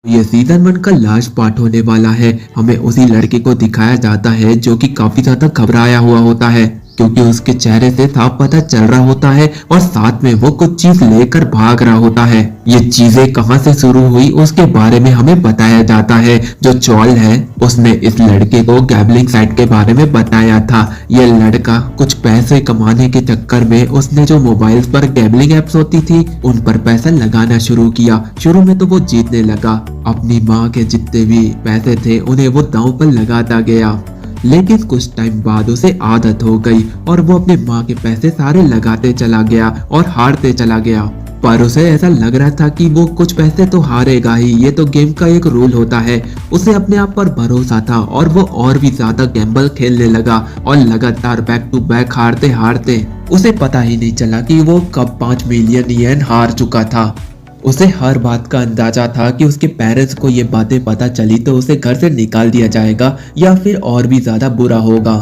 ये सीजन 1 का last part होने वाला है। हमें उसी लड़के को दिखाया जाता है जो कि काफी ज्यादा घबराया हुआ होता है, क्योंकि उसके चेहरे से साफ पता चल रहा होता है और साथ में वो कुछ चीज लेकर भाग रहा होता है। ये चीजें कहां से शुरू हुई उसके बारे में हमें बताया जाता है। जो चॉल है उसने इस लड़के को गैम्बलिंग साइट के बारे में बताया था। ये लड़का कुछ पैसे कमाने के चक्कर में उसने जो मोबाइल पर गैम्बलिंग एप्स होती थी उन पर पैसा लगाना शुरू किया। शुरू में तो वो जीतने लगा, अपनी माँ के जितने भी पैसे थे उन्हें वो दांव पर लगाता गया, लेकिन कुछ टाइम बाद उसे आदत हो गई और वो अपने माँ के पैसे सारे लगाते चला गया और हारते चला गया। पर उसे ऐसा लग रहा था कि वो कुछ पैसे तो हारेगा ही, ये तो गेम का एक रूल होता है। उसे अपने आप पर भरोसा था और वो और भी ज्यादा गैम्बल खेलने लगा और लगातार बैक टू बैक हारते हारते उसे पता ही नहीं चला कि वो कब 5 मिलियन येन हार चुका था। उसे हर बात का अंदाजा था कि उसके पेरेंट्स को ये बातें पता चली तो उसे घर से निकाल दिया जाएगा या फिर और भी ज्यादा बुरा होगा।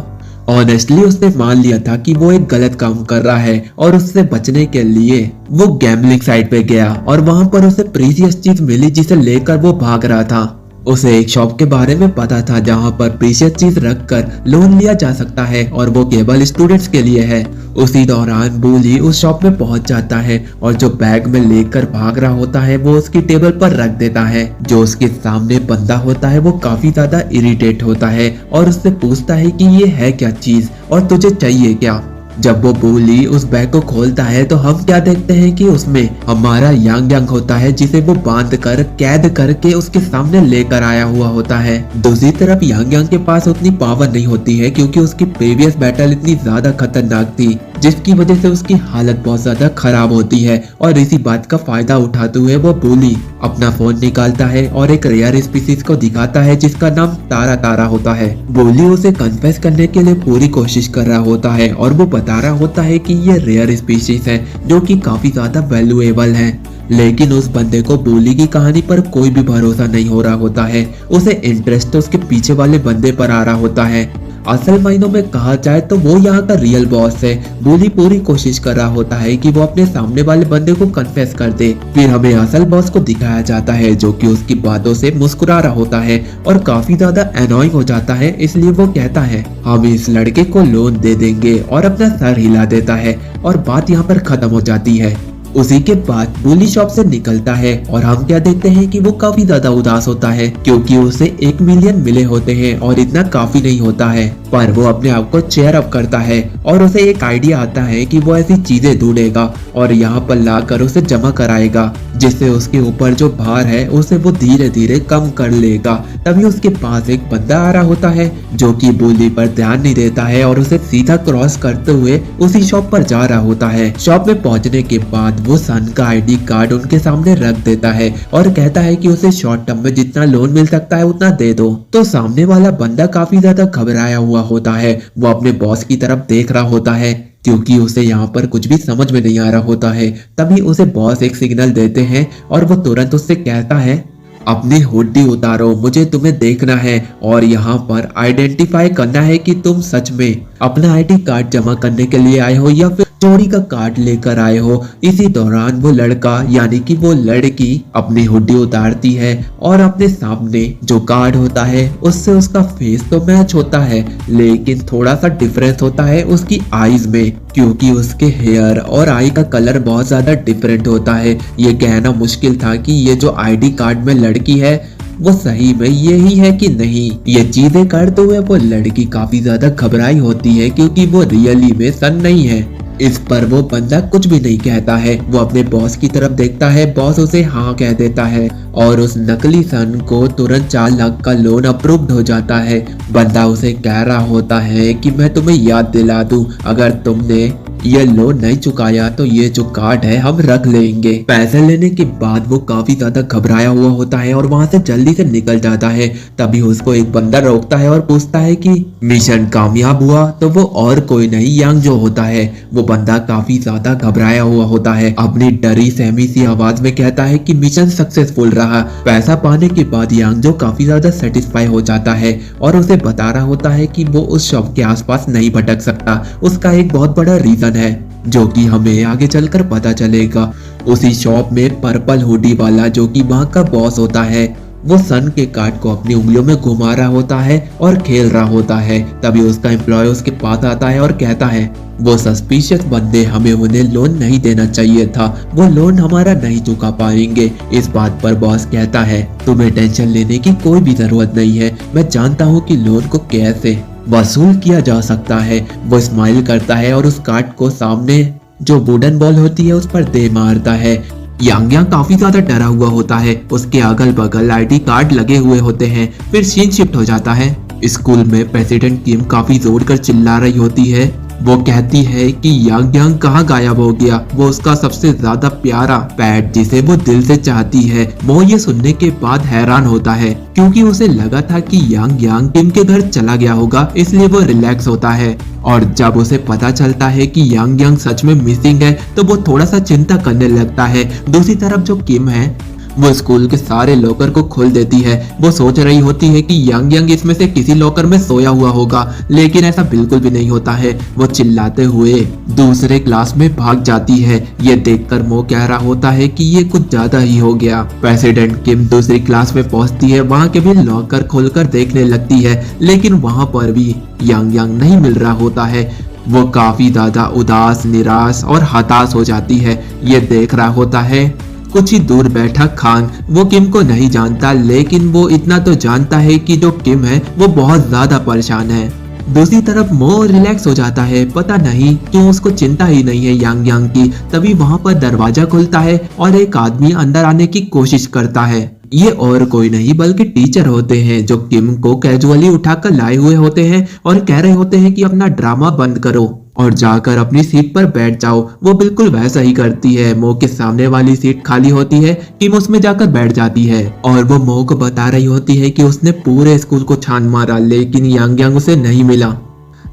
ऑनेस्टली उसने मान लिया था कि वो एक गलत काम कर रहा है और उससे बचने के लिए वो गैम्बलिंग साइट पे गया और वहां पर उसे प्रीशियस चीज मिली जिसे लेकर वो भाग रहा था। उसे एक शॉप के बारे में पता था जहां पर प्रीशियस चीज रखकर लोन लिया जा सकता है और वो केवल स्टूडेंट्स के लिए है। उसी दौरान बूली उस शॉप में पहुंच जाता है और जो बैग में लेकर भाग रहा होता है वो उसकी टेबल पर रख देता है। जो उसके सामने बंदा होता है वो काफी ज्यादा इरिटेट होता है और उससे पूछता है कि ये है क्या चीज और तुझे चाहिए क्या। जब वो बूली उस बैग को खोलता है तो हम क्या देखते हैं कि उसमें हमारा यांग यांग होता है जिसे वो बांध कर कैद करके उसके सामने लेकर आया हुआ होता है। दूसरी तरफ यांग यांग के पास उतनी पावर नहीं होती है क्योंकि उसकी प्रीवियस बैटल इतनी ज्यादा खतरनाक थी जिसकी वजह से उसकी हालत बहुत ज्यादा खराब होती है और इसी बात का फायदा उठाते हुए वो बूली अपना फोन निकालता है और एक रेयर स्पीसीज को दिखाता है जिसका नाम तारा तारा होता है। बूली उसे कन्फेस करने के लिए पूरी कोशिश कर रहा होता है और वो बता रहा होता है कि ये रेयर स्पीशीज है जो कि काफी ज्यादा वैल्यूएबल है, लेकिन उस बंदे को बूली की कहानी पर कोई भी भरोसा नहीं हो रहा होता है। उसे इंटरेस्ट तो उसके पीछे वाले बंदे पर आ रहा होता है। असल मायनों में कहा जाए तो वो यहाँ का रियल बॉस है। बूली पूरी कोशिश कर रहा होता है कि वो अपने सामने वाले बंदे को कन्फेस कर दे। फिर हमें असल बॉस को दिखाया जाता है जो कि उसकी बातों से मुस्कुरा रहा होता है और काफी ज्यादा एनॉइंग हो जाता है, इसलिए वो कहता है हम इस लड़के को लोन दे देंगे और अपना सर हिला देता है और बात यहाँ पर खत्म हो जाती है। उसी के बाद बूली शॉप से निकलता है और हम क्या देखते हैं कि वो काफी ज्यादा उदास होता है क्योंकि उसे 1 मिलियन मिले होते हैं और इतना काफी नहीं होता है। पर वो अपने आप को चेयर अप करता है और उसे एक आइडिया आता है कि वो ऐसी चीजें ढूंढेगा और यहाँ पर लाकर उसे जमा कराएगा जिससे उसके ऊपर जो भार है उसे वो धीरे धीरे कम कर लेगा। तभी उसके पास एक बंदा आ रहा होता है जो कि बूली पर ध्यान नहीं देता है और उसे सीधा क्रॉस करते हुए उसी शॉप पर जा रहा होता है। शॉप में पहुंचने के बाद वो सन का आईडी कार्ड उनके सामने रख देता है और कहता है कि उसे शॉर्ट टर्म में जितना लोन मिल सकता है उतना दे दो। तो सामने वाला बंदा काफी ज्यादा घबराया हुआ होता है। वो अपने बॉस की तरफ देख रहा होता है क्योंकि उसे यहाँ पर कुछ भी समझ में नहीं आ रहा होता है। तभी उसे बॉस एक सिग्नल देते हैं और वो तुरंत उससे कहता है अपनी हुड्डी उतारो, मुझे तुम्हें देखना है और यहाँ पर आइडेंटिफाई करना है कि तुम सच में अपना आईडी कार्ड जमा करने के लिए आए हो या फिर चोरी का कार्ड लेकर आए हो। इसी दौरान वो लड़का यानी कि वो लड़की अपनी हुड्डी उतारती है और अपने सामने जो कार्ड होता है उससे उसका फेस तो मैच होता है, लेकिन थोड़ा सा डिफरेंस होता है उसकी आईज में क्योंकि उसके हेयर और आई का कलर बहुत ज्यादा डिफरेंट होता है। ये कहना मुश्किल था कि ये जो आईडी कार्ड में लड़की है वो सही में यही है कि नहीं। ये चीजें करते हुए वो लड़की काफी ज्यादा घबराई होती है क्योंकि वो रियली में सन नहीं है। इस पर वो बंदा कुछ भी नहीं कहता है। वो अपने बॉस की तरफ देखता है, बॉस उसे हाँ कह देता है और उस नकली सन को तुरंत 4 लाख का लोन अप्रूव्ड हो जाता है। बंदा उसे कह रहा होता है कि मैं तुम्हें याद दिला दूं, अगर तुमने ये लोन नहीं चुकाया तो ये जो कार्ड है हम रख लेंगे। पैसे लेने के बाद वो काफी ज्यादा घबराया हुआ होता है और वहां से जल्दी से निकल जाता है। तभी उसको एक बंदा रोकता है और पूछता है कि मिशन कामयाब हुआ? तो वो और कोई नहीं यांग जो होता है। वो बंदा काफी ज्यादा घबराया हुआ होता है, अपनी डरी सहमी सी आवाज में कहता है कि मिशन सक्सेसफुल रहा। पैसा पाने के बाद यांग जो काफी ज्यादा सेटिस्फाई हो जाता है और उसे बता रहा होता है कि वो उस शॉप के आसपास नहीं भटक सकता। उसका एक बहुत बड़ा रीजन है जो कि हमें आगे चलकर पता चलेगा। उसी शॉप में पर्पल हुडी वाला जो कि वहाँ का बॉस होता है वो सन के कार्ड को अपनी उंगलियों में घुमा रहा होता है और खेल रहा होता है। तभी उसका एम्प्लॉय उसके पास आता है और कहता है, वो सस्पिशियस बंदे, हमें उन्हें लोन नहीं देना चाहिए था, वो लोन हमारा नहीं चुका पाएंगे। इस बात पर बॉस कहता है, तुम्हें टेंशन लेने की कोई भी जरूरत नहीं है, मैं जानता हूँ कि लोन को कैसे वसूल किया जा सकता है। वो स्माइल करता है और उस कार्ड को सामने जो वुडन बॉल होती है उस पर दे मारता है। यांग यांग काफी ज्यादा डरा हुआ होता है, उसके अगल बगल आईडी कार्ड लगे हुए होते हैं। फिर सीन शिफ्ट हो जाता है। स्कूल में प्रेसिडेंट किम काफी जोर कर चिल्ला रही होती है। वो कहती है कि यांग यांग कहाँ गायब हो गया, वो उसका सबसे ज्यादा प्यारा पेट जिसे वो दिल से चाहती है। वो ये सुनने के बाद हैरान होता है क्योंकि उसे लगा था कि यांग यांग किम के घर चला गया होगा, इसलिए वो रिलैक्स होता है। और जब उसे पता चलता है कि यांग यांग सच में मिसिंग है तो वो थोड़ा सा चिंता करने लगता है। दूसरी तरफ जो किम है वो स्कूल के सारे लॉकर को खोल देती है। वो सोच रही होती है कि यांग यांग इसमें से किसी लॉकर में सोया हुआ होगा, लेकिन ऐसा बिल्कुल भी नहीं होता है। वो चिल्लाते हुए दूसरे क्लास में भाग जाती है। ये देखकर मो कह रहा होता है कि ये कुछ ज्यादा ही हो गया। प्रेसिडेंट किम दूसरी क्लास में पहुंचती है, वहाँ के भी लॉकर खोलकर देखने लगती है, लेकिन वहाँ पर भी यांग यांग नहीं मिल रहा होता है। वो काफी ज्यादा उदास, निराश और हताश हो जाती है। ये देख रहा होता है कुछ ही दूर बैठा खान। वो किम को नहीं जानता, लेकिन वो इतना तो जानता है कि जो किम है वो बहुत ज्यादा परेशान है। दूसरी तरफ मो रिलैक्स हो जाता है, पता नहीं क्यों उसको चिंता ही नहीं है यांग यांग की। तभी वहाँ पर दरवाजा खुलता है और एक आदमी अंदर आने की कोशिश करता है। ये और कोई नहीं बल्कि टीचर होते हैं जो किम को कैजुअली उठाकर लाए हुए होते हैं और कह रहे होते हैं कि अपना ड्रामा बंद करो और जाकर अपनी सीट पर बैठ जाओ। वो बिल्कुल वैसा ही करती है। मो के सामने वाली सीट खाली होती है, किम उसमें जाकर बैठ जाती है और वो मो को बता रही होती है कि उसने पूरे स्कूल को छान मारा, लेकिन यांग यांग उसे नहीं मिला।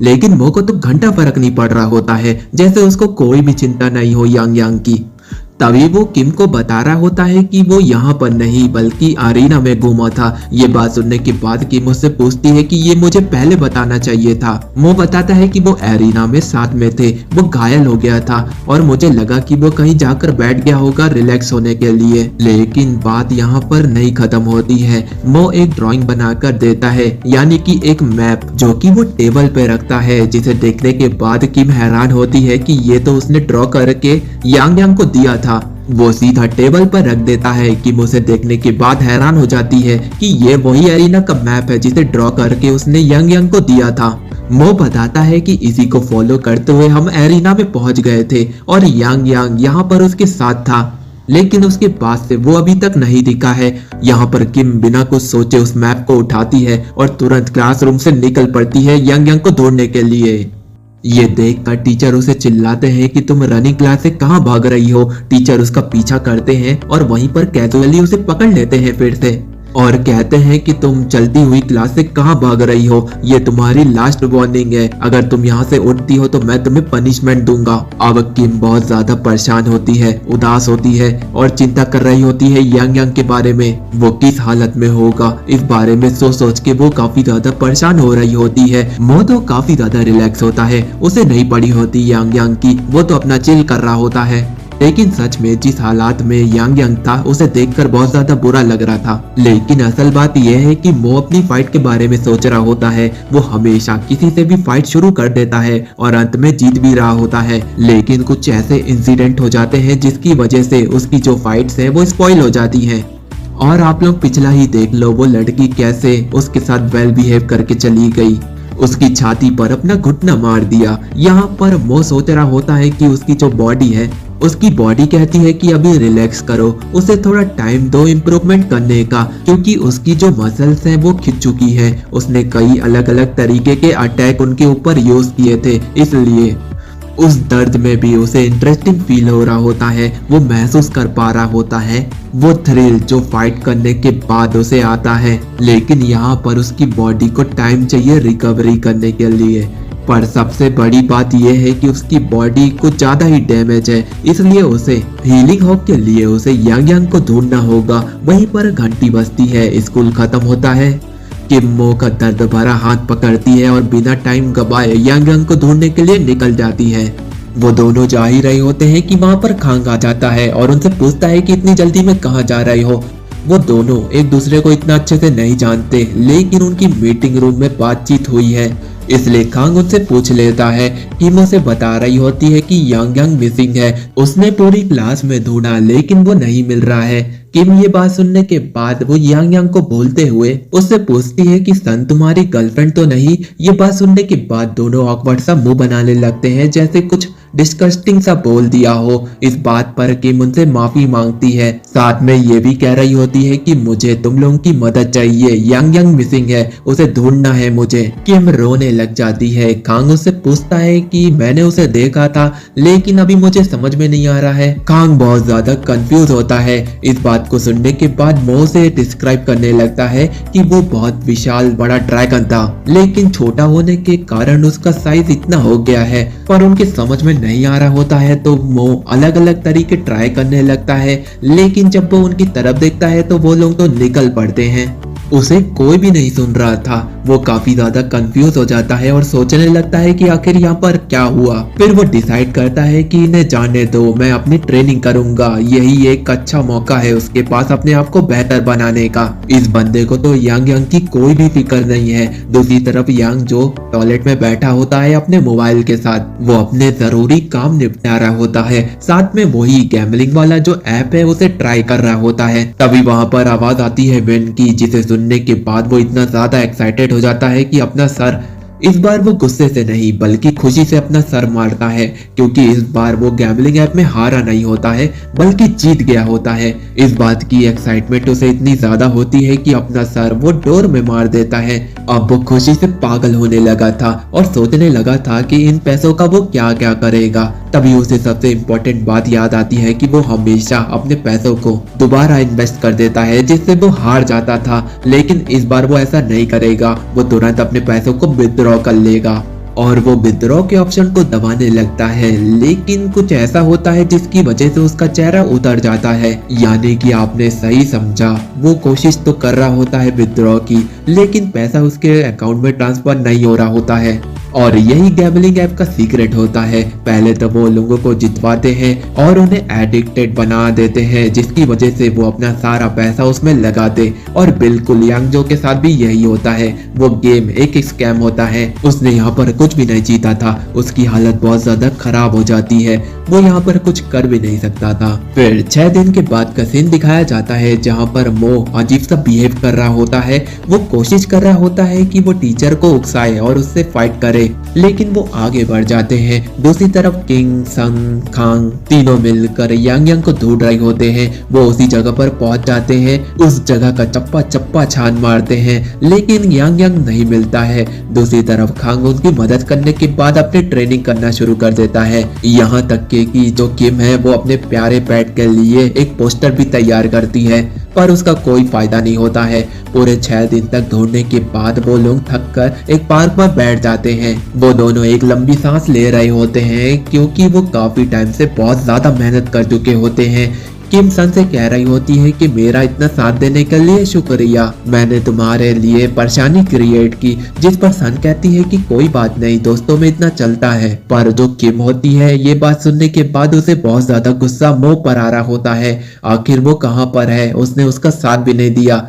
लेकिन मो को तो घंटा फर्क नहीं पड़ रहा होता है, जैसे उसको कोई भी चिंता नहीं हो यांग यांग की। तभी वो किम को बता रहा होता है कि वो यहाँ पर नहीं बल्कि अरीना में घूमा था। ये बात सुनने के बाद किम उससे पूछती है कि ये मुझे पहले बताना चाहिए था। वो बताता है कि वो अरीना में साथ में थे, वो घायल हो गया था और मुझे लगा कि वो कहीं जाकर बैठ गया होगा रिलैक्स होने के लिए। लेकिन बात यहाँ पर नहीं खत्म होती है। वो एक ड्राइंग बनाकर देता है, यानी कि एक मैप, जो कि वो टेबल पे रखता है, जिसे देखने के बाद किम हैरान होती है कि ये तो उसने ड्रॉ करके यांग यांग को दिया था। वो सीधा टेबल पर रख देता है। किम उसे देखने के बाद हैरान हो जाती है कि ये वही अरीना का मैप है जिसे ड्रॉ करके उसने यांग यांग को दिया था। मो बताता है कि इसी को फॉलो करते हुए हम एरिना में पहुंच गए थे और यांग यांग यहाँ पर उसके साथ था, लेकिन उसके बाद से वो अभी तक नहीं दिखा है। यहाँ पर किम बिना कुछ सोचे उस मैप को उठाती है और तुरंत क्लासरूम से निकल पड़ती है यांग यांग को ढूंढने के लिए। ये देखकर टीचर उसे चिल्लाते हैं कि तुम रनिंग क्लास से कहाँ भाग रही हो। टीचर उसका पीछा करते हैं और वहीं पर कैजुअली उसे पकड़ लेते हैं फिर से और कहते हैं कि तुम चलती हुई क्लास से कहाँ भाग रही हो, ये तुम्हारी लास्ट वार्निंग है, अगर तुम यहाँ से उठती हो तो मैं तुम्हें पनिशमेंट दूंगा। अब किम बहुत ज्यादा परेशान होती है, उदास होती है और चिंता कर रही होती है यांग यांग के बारे में। वो किस हालत में होगा इस बारे में सोच सोच के वो काफी ज्यादा परेशान हो रही होती है। मो तो काफी ज्यादा रिलैक्स होता है, उसे नहीं पड़ी होती यांग यांग की, वो तो अपना चिल कर रहा होता है। लेकिन सच में जिस हालात में यांग यांग था उसे देखकर बहुत ज्यादा बुरा लग रहा था। लेकिन असल बात यह है कि मो अपनी फाइट के बारे में सोच रहा होता है। वो हमेशा किसी से भी फाइट शुरू कर देता है और अंत में जीत भी रहा होता है, लेकिन कुछ ऐसे इंसिडेंट हो जाते हैं जिसकी वजह से उसकी जो फाइट्स है वो स्पॉइल हो जाती है। और आप लोग पिछला ही देख लो, वो लड़की कैसे उसके साथ वेल बिहेव करके चली गई, उसकी छाती पर अपना घुटना मार दिया। यहाँ पर मो सोच रहा होता है कि उसकी जो बॉडी है, उसकी बॉडी कहती है कि अभी रिलैक्स करो, उसे थोड़ा टाइम दो इम्प्रूवमेंट करने का, क्योंकि उसकी जो मसल्स हैं वो खिंच चुकी है। उसने कई अलग अलग तरीके के अटैक उनके ऊपर यूज किए थे, इसलिए उस दर्द में भी उसे इंटरेस्टिंग फील हो रहा होता है। वो महसूस कर पा रहा होता है वो थ्रिल जो फाइट करने के बाद उसे आता है। लेकिन यहाँ पर उसकी बॉडी को टाइम चाहिए रिकवरी करने के लिए। पर सबसे बड़ी बात यह है कि उसकी बॉडी कुछ ज्यादा ही डैमेज है, इसलिए उसे हीलिंग होप के लिए उसे यांग यांग को ढूंढना होगा। वहीं पर घंटी बजती है, स्कूल खत्म होता है। किम मो का दर्द भरा हाथ पकड़ती है और बिना टाइम गवाए यांग यांग को ढूंढने के लिए निकल जाती है। वो दोनों जा ही रहे होते हैं कि वहाँ पर खांग आ जाता है और उनसे पूछता है कि इतनी जल्दी में कहाँ जा रहे हो। वो दोनों एक दूसरे को इतना अच्छे से नहीं जानते, लेकिन उनकी मीटिंग रूम में बातचीत हुई है। इसलिए कांग उनसे पूछ लेता है। किम उसे बता रही होती है कि यांग यांग मिसिंग है। उसने पूरी क्लास में ढूंढा लेकिन वो नहीं मिल रहा है। किम ये बात सुनने के बाद वो यांग यांग को बोलते हुए उससे पूछती है कि सन तुम्हारी गर्लफ्रेंड तो नहीं। ये बात सुनने के बाद दोनों ऑकवर्ड सा मुंह बनाने लगते हैं, जैसे कुछ डिस्कस्टिंग सा बोल दिया हो। इस बात पर किम उनसे माफी मांगती है, साथ में ये भी कह रही होती है कि मुझे तुम लोगों की मदद चाहिए, यांग यांग मिसिंग है, उसे ढूंढना है मुझे। किम रोने लग जाती है। कांग उससे पूछता है कि मैंने उसे देखा था लेकिन अभी मुझे समझ में नहीं आ रहा है। कांग बहुत ज्यादा कंफ्यूज होता है। इस बात को सुनने के बाद मो से डिस्क्राइब करने लगता है कि वो बहुत विशाल बड़ा ड्रैगन था, लेकिन छोटा होने के कारण उसका साइज इतना हो गया है। पर उनके समझ में नहीं आ रहा होता है तो मो अलग अलग तरीके ट्राई करने लगता है, लेकिन जब वो उनकी तरफ देखता है तो वो लोग तो निकल पड़ते हैं। उसे कोई भी नहीं सुन रहा था। वो काफी ज्यादा कंफ्यूज हो जाता है और सोचने लगता है कि आखिर यहाँ पर क्या हुआ। फिर वो डिसाइड करता है कि इन्हें जाने दो, मैं अपनी ट्रेनिंग करूंगा, यही एक अच्छा मौका है उसके पास अपने आप को बेहतर बनाने का। इस बंदे को तो यांग यांग की कोई भी फिक्र नहीं है। दूसरी तरफ यांग जो टॉयलेट में बैठा होता है अपने मोबाइल के साथ, वो अपने जरूरी काम निपटा रहा होता है। साथ में वही गैम्बलिंग वाला जो ऐप है उसे ट्राई कर रहा होता है। तभी वहां पर आवाज आती है वेन की, जिसे सुनने के बाद वो इतना ज्यादा एक्साइटेड हो जाता है कि अपना सर, इस बार वो गुस्से से नहीं बल्कि खुशी से अपना सर मारता है, क्योंकि इस बार वो गैम्बलिंग ऐप में हारा नहीं होता है बल्कि जीत गया होता है। इस बात की एक्साइटमेंट उसे इतनी ज्यादा होती है कि अपना सर वो डोर में मार देता है। अब वो खुशी से पागल होने लगा था और सोचने लगा था कि इन पैसों का वो क्या क्या करेगा। तभी उसे सबसे इम्पोर्टेंट बात याद आती है कि वो हमेशा अपने पैसों को दोबारा इन्वेस्ट कर देता है, जिससे वो हार जाता था, लेकिन इस बार वो ऐसा नहीं करेगा। वो तुरंत अपने पैसों को विथड्रॉ कर लेगा और वो विथड्रॉ के ऑप्शन को दबाने लगता है, लेकिन कुछ ऐसा होता है जिसकी वजह से उसका चेहरा उतर जाता है। यानी कि आपने सही समझा, वो कोशिश तो कर रहा होता है विथड्रॉ की, लेकिन पैसा उसके अकाउंट में ट्रांसफर नहीं हो रहा होता है। और यही गैम्बलिंग ऐप का सीक्रेट होता है। पहले तो वो लोगों को जितवाते हैं और उन्हें एडिक्टेड बना देते हैं, जिसकी वजह से वो अपना सारा पैसा उसमें लगा दे। और बिल्कुल यांगजो के साथ भी यही होता है। वो गेम एक स्कैम होता है। उसने यहाँ पर कुछ भी नहीं जीता था, उसकी हालत बहुत ज्यादा खराब हो जाती है, वो यहाँ पर कुछ कर भी नहीं सकता था। फिर 6 दिन के बाद का सीन दिखाया जाता है, जहाँ पर मो अजीब सा बिहेव कर रहा होता है। वो कोशिश कर रहा होता है कि वो टीचर को उकसाए और उससे फाइट करे, लेकिन वो आगे बढ़ जाते हैं। दूसरी तरफ किंग, सन, खांग तीनों मिलकर यांग यांग को ढूंढ रहे होते हैं। वो उसी जगह पर पहुंच जाते हैं, उस जगह का चप्पा चप्पा छान मारते हैं, लेकिन यांग यांग नहीं मिलता है। दूसरी तरफ खांग उनकी मदद करने के बाद अपनी ट्रेनिंग करना शुरू कर देता है। यहाँ तक कि जो किम है वो अपने प्यारे पेट के लिए एक पोस्टर भी तैयार करती है, पर उसका कोई फायदा नहीं होता है। पूरे 6 दिन तक ढूंढने के बाद वो लोग थक कर एक पार्क में बैठ जाते हैं। वो दोनों एक लंबी सांस ले रहे होते हैं, क्योंकि वो काफी टाइम से बहुत ज्यादा मेहनत कर चुके होते हैं। किम सन से कह रही होती है कि मेरा इतना साथ देने के लिए शुक्रिया, मैंने तुम्हारे लिए परेशानी क्रिएट की। जिस पर सन कहती है कि कोई बात नहीं, दोस्तों में इतना चलता है। पर जो किम होती है, ये बात सुनने के बाद उसे बहुत ज्यादा गुस्सा मुंह पर आ रहा होता है। आखिर वो कहाँ पर है, उसने उसका साथ भी नहीं दिया।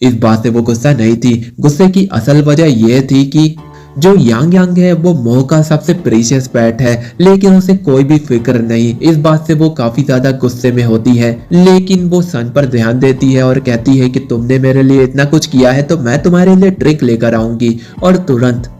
इस बात से वो गुस्सा नहीं थी, गुस्से की असल वजह यह थी कि जो यांग यांग है वो मोह का सबसे प्रीशियस पेट है, लेकिन उसे कोई भी फिक्र नहीं। इस बात से वो काफी ज्यादा गुस्से में होती है, लेकिन वो सन पर ध्यान देती है और कहती है कि तुमने मेरे लिए इतना कुछ किया है तो मैं तुम्हारे लिए ड्रिंक लेकर आऊंगी। और तुरंत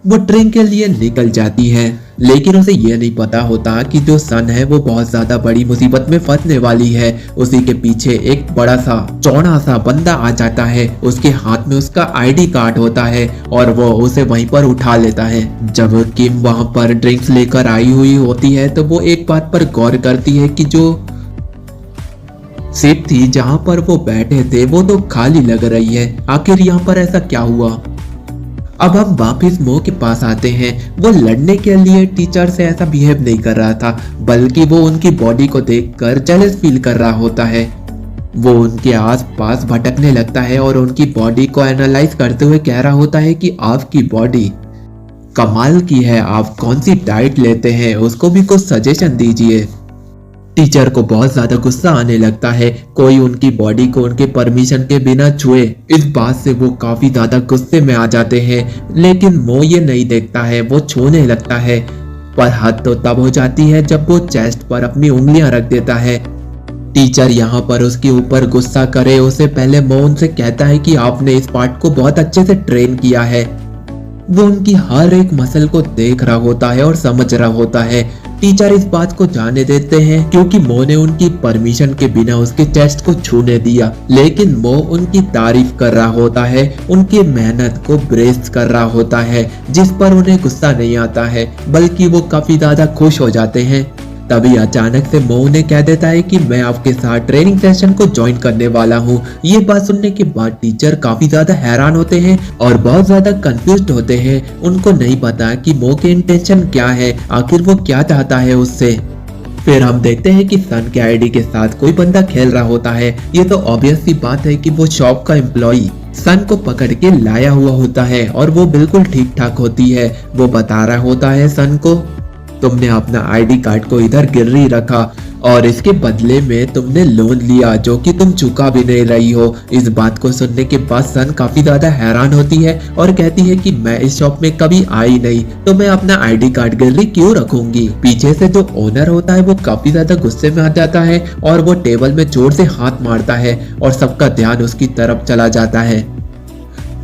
वो ड्रिंक के लिए निकल जाती है, लेकिन उसे यह नहीं पता होता कि जो सन है वो बहुत ज्यादा बड़ी मुसीबत में फंसने वाली है। उसी के पीछे एक बड़ा सा चौड़ा सा बंदा आ जाता है, उसके हाथ में उसका आईडी कार्ड होता है और वो उसे वहीं पर उठा लेता है। जब किम वहां पर ड्रिंक्स लेकर आई हुई होती है तो वो एक बात पर गौर करती है कि जो सीट थी जहां पर वो बैठे थे वो तो खाली लग रही है। आखिर यहाँ पर ऐसा क्या हुआ? अब हम वापिस मो के पास आते हैं। वो लड़ने के लिए टीचर से ऐसा बिहेव नहीं कर रहा था, बल्कि वो उनकी बॉडी को देखकर जेलस फील कर रहा होता है। वो उनके आसपास भटकने लगता है और उनकी बॉडी को एनालाइज करते हुए कह रहा होता है कि आपकी बॉडी कमाल की है, आप कौन सी डाइट लेते हैं, उसको भी कुछ सजेशन दीजिए। टीचर को बहुत ज्यादा गुस्सा आने लगता है, कोई उनकी बॉडी को उनके परमिशन के बिना छुए। इस बात से वो काफी ज्यादा गुस्से में आ जाते हैं, लेकिन मो ये नहीं देखता है, वो छूने लगता है। पर हद तो तब हो जाती है जब वो चेस्ट पर अपनी उंगलियां रख देता है। टीचर यहाँ पर उसके ऊपर गुस्सा करे उससे पहले मो उनसे कहता है कि आपने इस पार्ट को बहुत अच्छे से ट्रेन किया है। वो उनकी हर एक मसल को देख रहा होता है और समझ रहा होता है। टीचर इस बात को जाने देते हैं क्योंकि मो ने उनकी परमिशन के बिना उसके चेस्ट को छूने दिया, लेकिन मो उनकी तारीफ कर रहा होता है, उनकी मेहनत को ब्रेस कर रहा होता है, जिस पर उन्हें गुस्सा नहीं आता है, बल्कि वो काफी ज्यादा खुश हो जाते हैं। तभी अचानक से मो उन्हें कह देता है कि मैं आपके साथ ट्रेनिंग सेशन को ज्वाइन करने वाला हूँ। ये बात सुनने के बाद टीचर काफी ज्यादा हैरान होते हैं और बहुत ज्यादा कंफ्यूज्ड होते हैं। उनको नहीं पता कि मो के इंटेंशन क्या है, आखिर वो क्या चाहता है उससे। फिर हम देखते हैं कि सन के आईडी के साथ कोई बंदा खेल रहा होता है। ये तो ऑब्वियस सी बात है कि वो शॉप का एम्प्लॉई सन को पकड़ के लाया हुआ होता है और वो बिल्कुल ठीक ठाक होती है। वो बता रहा होता है सन को, तुमने अपना आईडी कार्ड को इधर गिरवी रखा और इसके बदले में तुमने लोन लिया जो कि तुम चुका भी नहीं रही हो। इस बात को सुनने के बाद सन काफी ज्यादा हैरान होती है और कहती है कि मैं इस शॉप में कभी आई नहीं, तो मैं अपना आईडी कार्ड गिरवी क्यों रखूंगी। पीछे से जो ओनर होता है वो काफी ज्यादा गुस्से में आ जाता है और वो टेबल में जोर से हाथ मारता है और सबका ध्यान उसकी तरफ चला जाता है।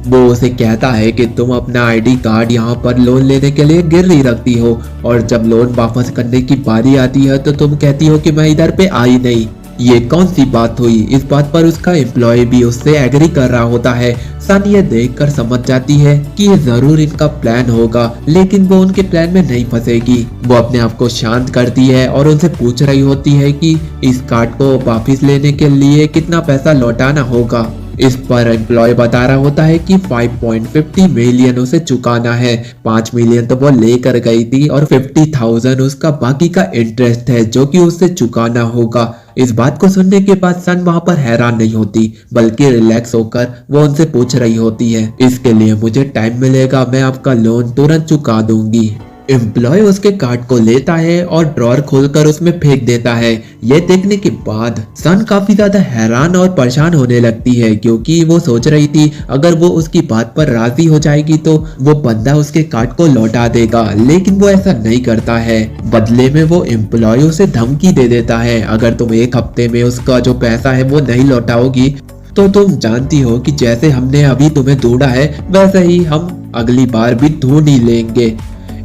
वो उसे कहता है कि तुम अपना आईडी कार्ड यहाँ पर लोन लेने के लिए गिरवी रखती हो और जब लोन वापस करने की बारी आती है तो तुम कहती हो कि मैं इधर पे आई नहीं। ये कौन सी बात हुई। इस बात पर उसका एम्प्लॉय भी उससे एग्री कर रहा होता है। सन ये देखकर समझ जाती है कि ये जरूर इनका प्लान होगा, लेकिन वो उनके प्लान में नहीं फंसेगी। वो अपने आप को शांत करती है और उनसे पूछ रही होती है कि इस कार्ड को वापस लेने के लिए कितना पैसा लौटाना होगा। इस पर एम्प्लॉय बता रहा होता है कि 5.50 मिलियन उसे चुकाना है। 5 मिलियन तो वो लेकर गई थी और 50,000 उसका बाकी का इंटरेस्ट है जो कि उसे चुकाना होगा। इस बात को सुनने के बाद सन वहां पर हैरान नहीं होती, बल्कि रिलैक्स होकर वो उनसे पूछ रही होती है, इसके लिए मुझे टाइम मिलेगा, मैं आपका लोन तुरंत चुका दूंगी। एम्प्लॉय उसके कार्ड को लेता है और ड्रॉर खोलकर उसमें फेंक देता है। ये देखने के बाद सन काफी ज्यादा हैरान और परेशान होने लगती है क्योंकि वो सोच रही थी अगर वो उसकी बात पर राजी हो जाएगी तो वो बंदा उसके कार्ड को लौटा देगा, लेकिन वो ऐसा नहीं करता है। बदले में वो एम्प्लॉय उसे धमकी दे देता है, अगर तुम 1 हफ्ते में उसका जो पैसा है वो नहीं लौटाओगी तो तुम जानती हो कि जैसे हमने अभी तुम्हें ढूंढा है वैसे ही हम अगली बार भी ढूंढ ही लेंगे।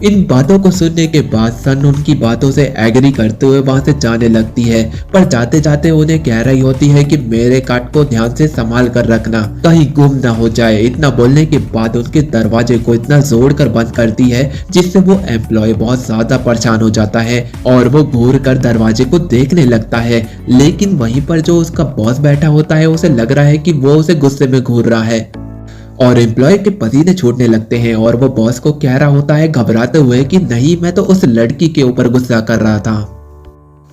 इन बातों को सुनने के बाद सन उनकी बातों से एग्री करते हुए वहां से जाने लगती है, पर जाते जाते उन्हें कह रही होती है कि मेरे कार्ड को ध्यान से संभाल कर रखना, कहीं गुम ना हो जाए। इतना बोलने के बाद उनके दरवाजे को इतना जोर कर बंद करती है जिससे वो एम्प्लॉय बहुत ज्यादा परेशान हो जाता है और वो घूर कर दरवाजे को देखने लगता है, लेकिन वहीं पर जो उसका बॉस बैठा होता है उसे लग रहा है कि वो उसे गुस्से में घूर रहा है और एम्प्लॉय के पसीने छूटने लगते हैं और वो बॉस को कह रहा होता है घबराते हुए कि नहीं, मैं तो उस लड़की के ऊपर गुस्सा कर रहा था,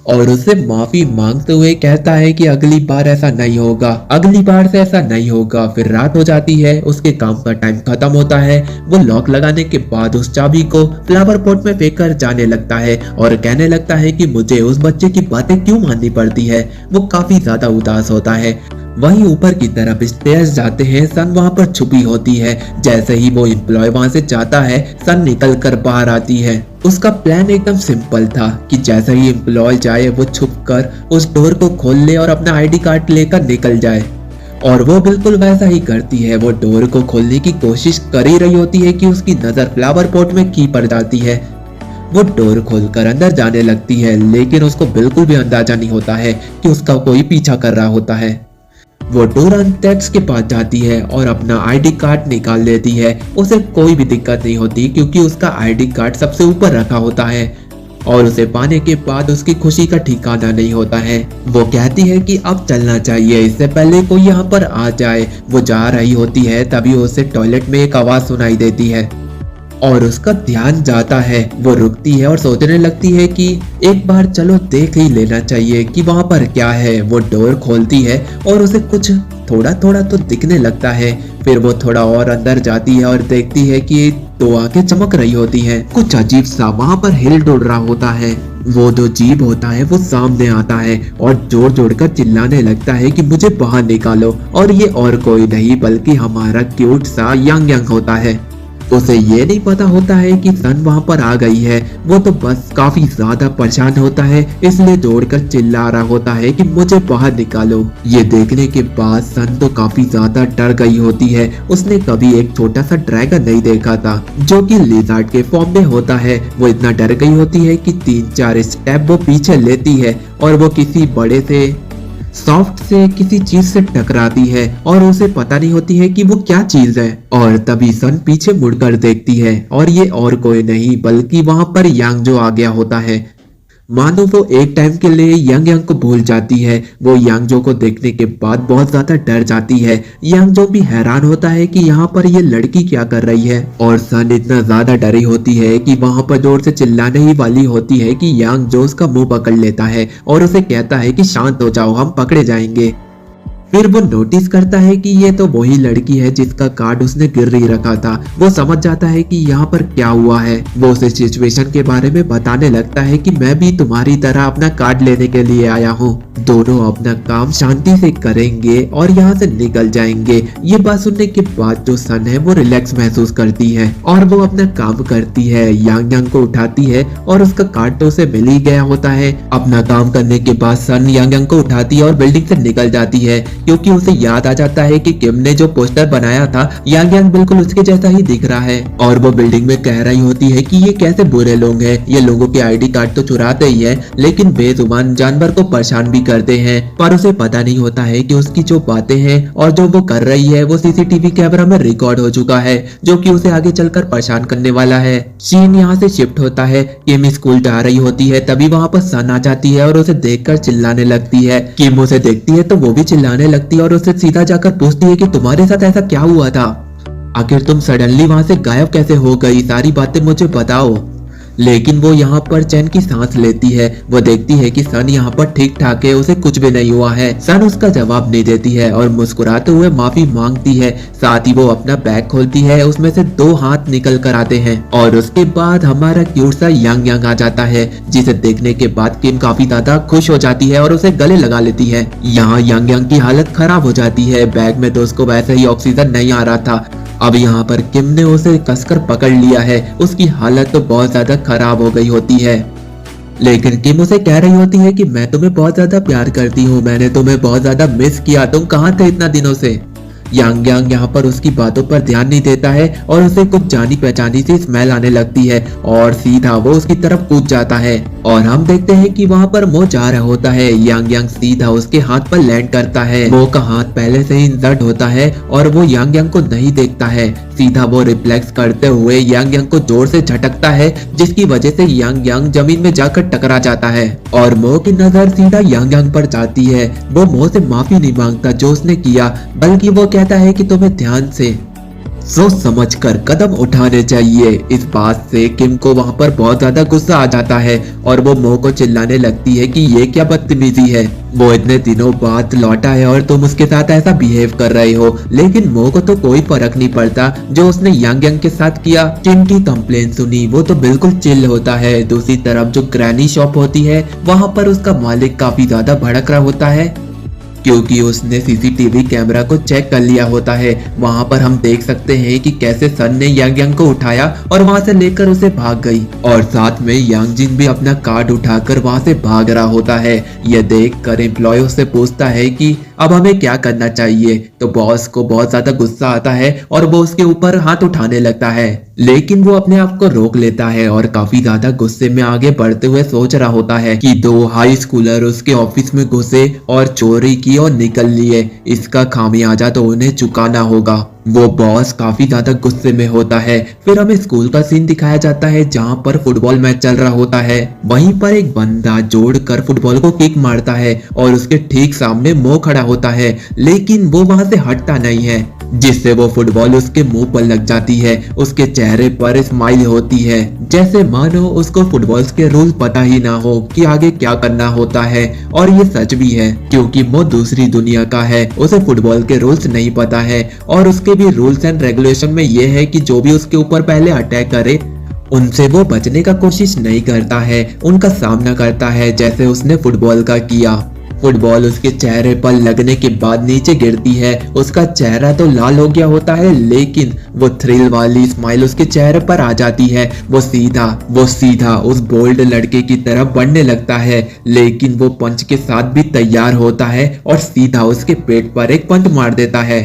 और उससे माफी मांगते हुए कहता है कि अगली बार ऐसा नहीं होगा, अगली बार से ऐसा नहीं होगा। फिर रात हो जाती है, उसके काम का टाइम खत्म होता है। वो लॉक लगाने के बाद उस चाबी को फ्लावर पॉट में फेंक कर जाने लगता है और कहने लगता है कि मुझे उस बच्चे की बातें क्यों माननी पड़ती है। वो काफी ज्यादा उदास होता है। वहीं ऊपर की तरफ स्टेयर्स जाते हैं, सन वहां पर छुपी होती है। जैसे ही वो एम्प्लॉय वहां से जाता है, सन निकल कर बाहर आती है। उसका प्लान एकदम सिंपल था कि जैसे ही एम्प्लॉय जाए वो छुपकर उस डोर को खोल ले और अपना आईडी कार्ड लेकर निकल जाए, और वो बिल्कुल वैसा ही करती है। वो डोर को खोलने की कोशिश कर ही रही होती है कि उसकी नजर फ्लावर पॉट में की पड़ जाती है। वो डोर खोलकर अंदर जाने लगती है, लेकिन उसको बिल्कुल भी अंदाजा नहीं होता है कि उसका कोई पीछा कर रहा होता है। वो डोरन टैक्स के पास जाती है और अपना आईडी कार्ड निकाल लेती है। उसे कोई भी दिक्कत नहीं होती क्योंकि उसका आईडी कार्ड सबसे ऊपर रखा होता है और उसे पाने के बाद उसकी खुशी का ठिकाना नहीं होता है। वो कहती है कि अब चलना चाहिए, इससे पहले कोई यहाँ पर आ जाए। वो जा रही होती है, तभी उसे टॉयलेट में एक आवाज सुनाई देती है और उसका ध्यान जाता है। वो रुकती है और सोचने लगती है कि एक बार चलो देख ही लेना चाहिए कि वहां पर क्या है। वो डोर खोलती है और उसे कुछ थोड़ा थोड़ा तो दिखने लगता है। फिर वो थोड़ा और अंदर जाती है और देखती है कि 2 आंखें चमक रही होती हैं। कुछ अजीब सा वहां पर हिल डुल रहा होता है। वो जो जीव होता है वो सामने आता है और जोर जोर कर चिल्लाने लगता है कि मुझे बाहर निकालो। और ये और कोई नहीं बल्कि हमारा क्यूट सा यांग यांग होता है। उसे ये नहीं पता होता है कि सन वहां पर आ गई है। वो तो बस काफी ज्यादा परेशान होता है, इसलिए दौड़कर चिल्ला रहा होता है कि मुझे बाहर निकालो। ये देखने के बाद सन तो काफी ज्यादा डर गई होती है। उसने कभी एक छोटा सा ड्रैगन नहीं देखा था जो कि लिज़ार्ड के फॉर्म में होता है। वो इतना डर गई होती है कि 3-4 स्टेप वो पीछे लेती है और वो किसी बड़े से सॉफ्ट से किसी चीज से टकराती है और उसे पता नहीं होती है कि वो क्या चीज है। और तभी सन पीछे मुड़कर देखती है और ये और कोई नहीं बल्कि वहां पर यांगजो आ गया होता है। मानो वो एक टाइम के लिए यांग यांग को भूल जाती है। वो यांगजो को देखने के बाद बहुत ज्यादा डर जाती है। यांगजो भी हैरान होता है कि यहाँ पर ये लड़की क्या कर रही है और सन इतना ज्यादा डरी होती है कि वहां पर जोर से चिल्लाने ही वाली होती है कि यांगजो उसका मुंह पकड़ लेता है और उसे कहता है कि शांत हो जाओ, हम पकड़े जाएंगे। फिर वो नोटिस करता है कि ये तो वही लड़की है जिसका कार्ड उसने गिरवी रखा था। वो समझ जाता है कि यहाँ पर क्या हुआ है। वो उसे सिचुएशन के बारे में बताने लगता है कि मैं भी तुम्हारी तरह अपना कार्ड लेने के लिए आया हूँ। दोनों अपना काम शांति से करेंगे और यहाँ से निकल जाएंगे। ये बात सुनने के बाद जो सन है वो रिलैक्स महसूस करती है और वो अपना काम करती है। यांग यांग को उठाती है और उसका कार्ड तो उसे मिल ही गया होता है। अपना काम करने के बाद सन यांग यांग को उठाती है और बिल्डिंग से निकल जाती है क्योंकि उसे याद आ जाता है कि किम ने जो पोस्टर बनाया था यांग यांग बिल्कुल उसके जैसा ही दिख रहा है। और वो बिल्डिंग में कह रही होती है कि ये कैसे बुरे लोग हैं, ये लोगों के आईडी कार्ड तो चुराते ही है लेकिन बेजुबान जानवर को परेशान भी करते हैं। पर उसे पता नहीं होता है कि उसकी जो बातें हैं और जो वो कर रही है वो सीसीटीवी कैमरा में रिकॉर्ड हो चुका है जो कि उसे आगे चलकर परेशान करने वाला है। सीन यहाँ से शिफ्ट होता है। किम स्कूल जा रही होती है, तभी वहाँ पर सन आ जाती है और उसे देखकर चिल्लाने लगती है। किम उसे देखती है तो वो भी चिल्लाने लगती है और उसे सीधा जाकर पूछती है कि तुम्हारे साथ ऐसा क्या हुआ था, आखिर तुम सडनली वहां से गायब कैसे हो गई, सारी बातें मुझे बताओ। लेकिन वो यहाँ पर चैन की सांस लेती है। वो देखती है कि सन यहाँ पर ठीक ठाक है, उसे कुछ भी नहीं हुआ है। सन उसका जवाब नहीं देती है और मुस्कुराते हुए माफी मांगती है। साथ ही वो अपना बैग खोलती है, उसमें से 2 हाथ निकल कर आते हैं और उसके बाद हमारा क्यूट सा यांग यांग आ जाता है जिसे देखने के बाद किम काफी ज्यादा खुश हो जाती है और उसे गले लगा लेती है। यहाँ यांग यांग की हालत खराब हो जाती है। बैग में तो उसको वैसे ही ऑक्सीजन नहीं आ रहा था। अब यहाँ पर किम ने उसे कसकर पकड़ लिया है। उसकी हालत तो बहुत ज्यादा खराब हो गई होती है लेकिन किम उसे कह रही होती है कि मैं तुम्हें बहुत ज्यादा प्यार करती हूँ, मैंने तुम्हें बहुत ज्यादा मिस किया, तुम कहाँ थे इतना दिनों से। यांग यांग यहाँ पर उसकी बातों पर ध्यान नहीं देता है और उसे कुछ जानी पहचानी सी स्मेल आने लगती है और सीधा वो उसकी तरफ कूद जाता है। और हम देखते हैं कि वहाँ पर मो जा रहा होता है। यांग यांग सीधा उसके हाथ पर लैंड करता है। मो का हाथ पहले से ही इंजर्ड होता है और वो यांग यांग को नहीं देखता है। सीधा वो रिफ्लेक्स करते हुए यांग यांग को जोर से झटकता है जिसकी वजह से यांग यांग जमीन में जाकर टकरा जाता है और मो की नजर सीधा यांग यांग पर जाती है। वो मो से माफी नहीं मांगता जो उसने किया, बल्कि वो कहता है कि तुम्हें ध्यान से सोच समझ कर कदम उठाने चाहिए। इस बात से किम को वहाँ पर बहुत ज्यादा गुस्सा आ जाता है और वो मो को चिल्लाने लगती है कि ये क्या बदतमीजी है, वो इतने दिनों बाद लौटा है और तुम उसके साथ ऐसा बिहेव कर रहे हो। लेकिन मो को तो कोई फर्क नहीं पड़ता जो उसने यांग यांग के साथ किया। किम की कंप्लेन सुनी वो तो बिल्कुल चिल होता है। दूसरी तरफ जो ग्रैनी शॉप होती है वहाँ पर उसका मालिक काफी ज्यादा भड़क रहा होता है क्योंकि उसने सीसीटीवी कैमरा को चेक कर लिया होता है। वहां पर हम देख सकते हैं कि कैसे सन ने यांग यांग को उठाया और वहां से लेकर उसे भाग गई और साथ में यांग जिन भी अपना कार्ड उठाकर वहां से भाग रहा होता है। यह देखकर एम्प्लॉय उससे पूछता है कि अब हमें क्या करना चाहिए, तो बॉस को बहुत ज्यादा गुस्सा आता है और वो उसके ऊपर हाथ उठाने लगता है लेकिन वो अपने आप को रोक लेता है और काफी ज्यादा गुस्से में आगे बढ़ते हुए सोच रहा होता है कि 2 हाई स्कूलर उसके ऑफिस में घुसे और चोरी की और निकल लिए, इसका खामियाजा तो उन्हें चुकाना होगा। वो बॉस काफी ज्यादा गुस्से में होता है। फिर हमें स्कूल का सीन दिखाया जाता है जहाँ पर फुटबॉल मैच चल रहा होता है। वहीं पर एक बंदा जोड़कर फुटबॉल को किक मारता है और उसके ठीक सामने मो खड़ा होता है लेकिन वो वहां से हटता नहीं है जिससे वो फुटबॉल उसके मुंह पर लग जाती है। उसके चेहरे पर स्माइल होती है जैसे मानो उसको फुटबॉल के रूल पता ही ना हो कि आगे क्या करना होता है। और ये सच भी है क्योंकि वो दूसरी दुनिया का है, उसे फुटबॉल के रूल्स नहीं पता है और उसके भी रूल्स एंड रेगुलेशन में ये है कि जो भी उसके ऊपर पहले अटैक करे उनसे वो बचने का कोशिश नहीं करता है, उनका सामना करता है जैसे उसने फुटबॉल का किया। फुटबॉल उसके चेहरे पर लगने के बाद नीचे गिरती है। उसका चेहरा तो लाल हो गया होता है, लेकिन वो थ्रिल वाली स्माइल उसके चेहरे पर आ जाती है। वो सीधा उस बोल्ड लड़के की तरफ बढ़ने लगता है, लेकिन वो पंच के साथ भी तैयार होता है और सीधा उसके पेट पर एक पंच मार देता है।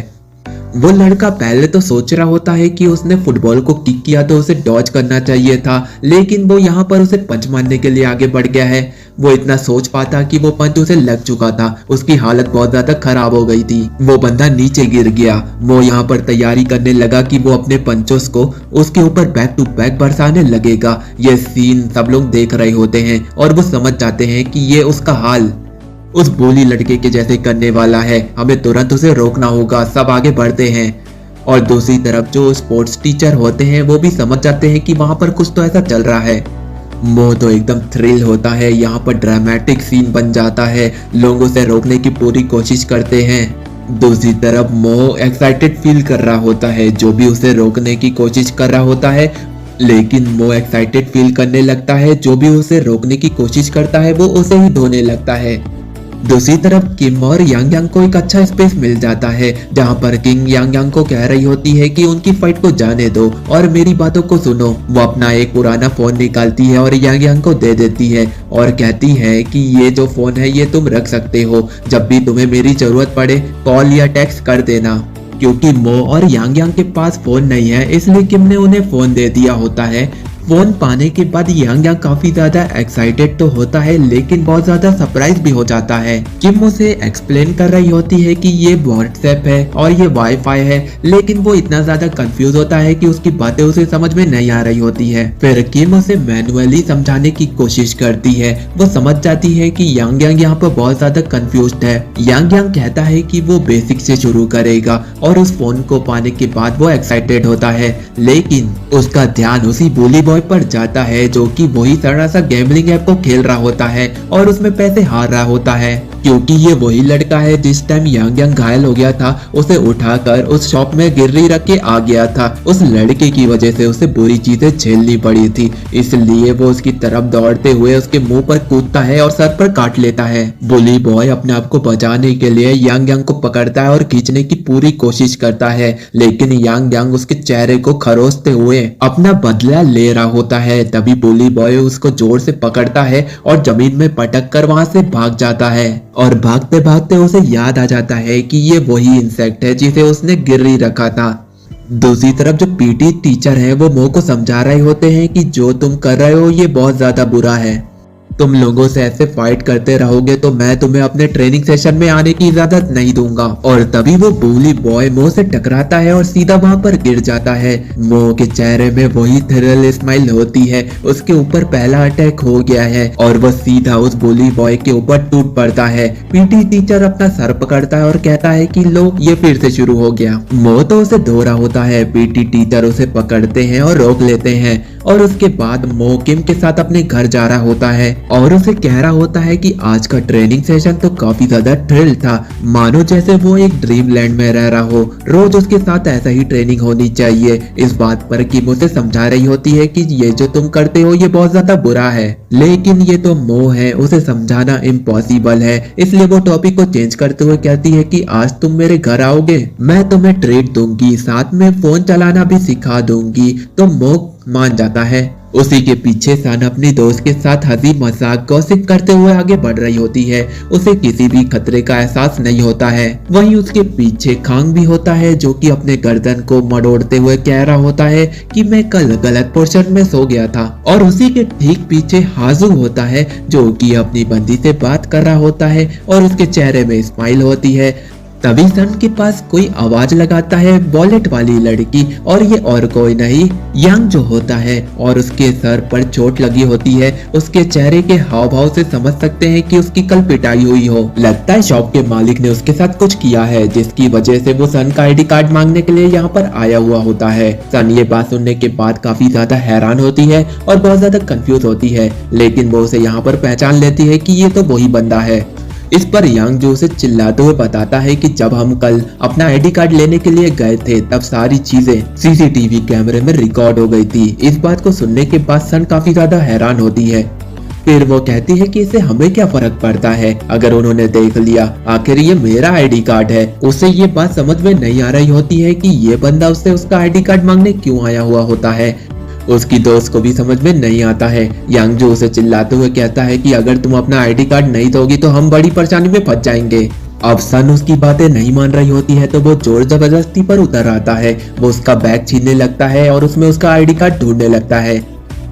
वो लड़का पहले तो सोच रहा होता है कि उसने फुटबॉल को किक किया तो उसे डॉज करना चाहिए था, लेकिन वो यहाँ पर उसे पंच मारने के लिए आगे बढ़ गया है। वो इतना सोच पाता कि वो पंच उसे लग चुका था, उसकी हालत बहुत ज्यादा खराब हो गई थी। वो बंदा नीचे गिर गया। वो यहाँ पर तैयारी करने लगा कि वो अपने पंचोस को उसके ऊपर बैक टू बैक बरसाने लगेगा। ये सीन सब लोग देख रहे होते हैं और वो समझ जाते हैं कि ये उसका हाल उस बोली लड़के के जैसे करने वाला है, हमें तुरंत उसे रोकना होगा। सब आगे बढ़ते हैं और दूसरी तरफ जो स्पोर्ट्स टीचर होते हैं वो भी समझ जाते हैं कि वहां पर कुछ तो ऐसा चल रहा है। वो तो एकदम थ्रिल होता है, यहाँ पर ड्रामेटिक सीन बन जाता है, लोगों से रोकने की पूरी कोशिश करते हैं। दूसरी तरफ मो एक्साइटेड फील कर रहा होता है, जो भी उसे रोकने की कोशिश कर रहा होता है, लेकिन वो एक्साइटेड फील करने लगता है। जो भी उसे रोकने की कोशिश करता है वो उसे ही धोने लगता है। दूसरी तरफ किम और यांग यांग को एक अच्छा स्पेस मिल जाता है, जहां पर किंग यांग यांग को कह रही होती है कि उनकी फाइट को जाने दो और मेरी बातों को सुनो। वो अपना एक पुराना फोन निकालती है और यांग यांग को दे देती है और कहती है कि ये जो फोन है ये तुम रख सकते हो, जब भी तुम्हें मेरी जरूरत पड़े कॉल या टेक्स्ट कर देना। क्योंकि मो और यांग यांग के पास फोन नहीं है, इसलिए किम ने उन्हें फोन दे दिया होता है। फोन पाने के बाद यांग यांग काफी ज्यादा एक्साइटेड तो होता है, लेकिन बहुत ज्यादा सरप्राइज भी हो जाता है। किम उसे एक्सप्लेन कर रही होती है कि ये व्हाट्सएप है और ये वाईफाई है, लेकिन वो इतना ज्यादा कंफ्यूज होता है कि उसकी बातें उसे समझ में नहीं आ रही होती है। फिर किम उसे मैनुअली समझाने की कोशिश करती है। वो समझ जाती है कि यांग यांग यहाँ पर बहुत ज्यादा कंफ्यूज्ड है। यांग यांग कहता है कि वो बेसिक से शुरू करेगा और उस फोन को पाने के बाद वो एक्साइटेड होता है, लेकिन उसका ध्यान उसी बोली बॉय पर जाता है जो कि वही तरह सा गैम्बलिंग ऐप को खेल रहा होता है और उसमें पैसे हार रहा होता है। क्योंकि ये वही लड़का है जिस टाइम यांग यांग घायल हो गया था, उसे उठाकर उस शॉप में गिररी रख के आ गया था। उस लड़के की वजह से उसे बुरी चीजें झेलनी पड़ी थी, इसलिए वो उसकी तरफ दौड़ते हुए उसके मुंह पर कूदता है और सर पर काट लेता है। बुली बॉय अपने आप को बचाने के लिए यांग यांग को पकड़ता है और खींचने की पूरी कोशिश करता है, लेकिन यांग यांग उसके चेहरे को खरोचते हुए अपना बदला ले रहा होता है। तभी बुली बॉय उसको जोर से पकड़ता है और जमीन में पटक कर वहां से भाग जाता है और भागते भागते उसे याद आ जाता है कि ये वही इंसेक्ट है जिसे उसने गिररी रखा था। दूसरी तरफ जो पीटी टीचर है वो मो को समझा रहे होते हैं कि जो तुम कर रहे हो ये बहुत ज्यादा बुरा है, तुम लोगों से ऐसे फाइट करते रहोगे तो मैं तुम्हें अपने ट्रेनिंग सेशन में आने की इजाजत नहीं दूंगा। और तभी वो बुली बॉय मो से टकराता है और सीधा वहां पर गिर जाता है। मो के चेहरे में वही थ्रिल स्माइल होती है, उसके ऊपर पहला अटैक हो गया है और वह सीधा उस बुली बॉय के ऊपर टूट पड़ता है। पीटी टीचर अपना सर पकड़ता है और कहता है कि लो ये फिर से शुरू हो गया। मो तो उसे धो रहा होता है, पीटी टीचर उसे पकड़ते हैं और रोक लेते हैं और उसके बाद मो किम के साथ अपने घर जा रहा होता है और उसे कह रहा होता है कि आज का ट्रेनिंग सेशन तो काफी ज्यादा थ्रिल था, मानो जैसे वो एक ड्रीम लैंड में रह रहा हो। रोज उसके साथ ऐसा ही ट्रेनिंग होनी चाहिए। इस बात पर किम उसे समझा रही होती है कि ये जो तुम करते हो ये बहुत ज्यादा बुरा है, लेकिन ये तो मोह है, उसे समझाना इम्पॉसिबल है। इसलिए वो टॉपिक को चेंज करते हुए कहती है कि आज तुम मेरे घर आओगे, मैं तुम्हें ट्रीट दूंगी, साथ में फोन चलाना भी सिखा दूंगी। तो मोह मान जाता है। उसी के पीछे सन अपनी दोस्त के साथ हंसी मजाक गॉसिप करते हुए आगे बढ़ रही होती है। उसे किसी भी खतरे का एहसास नहीं होता है। वहीं उसके पीछे खांग भी होता है जो कि अपने गर्दन को मड़ोड़ते हुए कह रहा होता है कि मैं कल गलत पोर्शन में सो गया था। और उसी के ठीक पीछे हाजू होता है जो कि अपनी बंदी से बात कर रहा होता है और उसके चेहरे में स्माइल होती है। तभी सन के पास कोई आवाज लगाता है वॉलेट वाली लड़की, और ये और कोई नहीं यांग जो होता है और उसके सर पर चोट लगी होती है। उसके चेहरे के हाव भाव से समझ सकते हैं कि उसकी कल पिटाई हुई हो। लगता है शॉप के मालिक ने उसके साथ कुछ किया है जिसकी वजह से वो सन का आईडी कार्ड मांगने के लिए यहाँ पर आया हुआ होता है। सन ये बात सुनने के बाद काफी ज्यादा हैरान होती है और बहुत ज्यादा कंफ्यूज होती है, लेकिन वो उसे यहाँ पर पहचान लेती है कि ये तो वही बंदा है। इस पर यांग जो उसे चिल्लाते हुए बताता है कि जब हम कल अपना आईडी कार्ड लेने के लिए गए थे तब सारी चीजें सीसीटीवी कैमरे में रिकॉर्ड हो गई थी। इस बात को सुनने के बाद सन काफी ज्यादा हैरान होती है। फिर वो कहती है कि इससे हमें क्या फर्क पड़ता है अगर उन्होंने देख लिया, आखिर ये मेरा आईडी कार्ड है। उसे ये बात समझ में नहीं आ रही होती है कि ये बंदा उससे उसका आईडी कार्ड मांगने क्यों आया हुआ होता है। उसकी दोस्त को भी समझ में नहीं आता है। यांग जो उसे चिल्लाते हुए कहता है कि अगर तुम अपना आईडी कार्ड नहीं दोगी तो हम बड़ी परेशानी में फंस जाएंगे। अब सन उसकी बातें नहीं मान रही होती है तो वो जोर जबरदस्ती पर उतर आता है। वो उसका बैग छीनने लगता है और उसमें उसका आईडी कार्ड ढूंढने लगता है।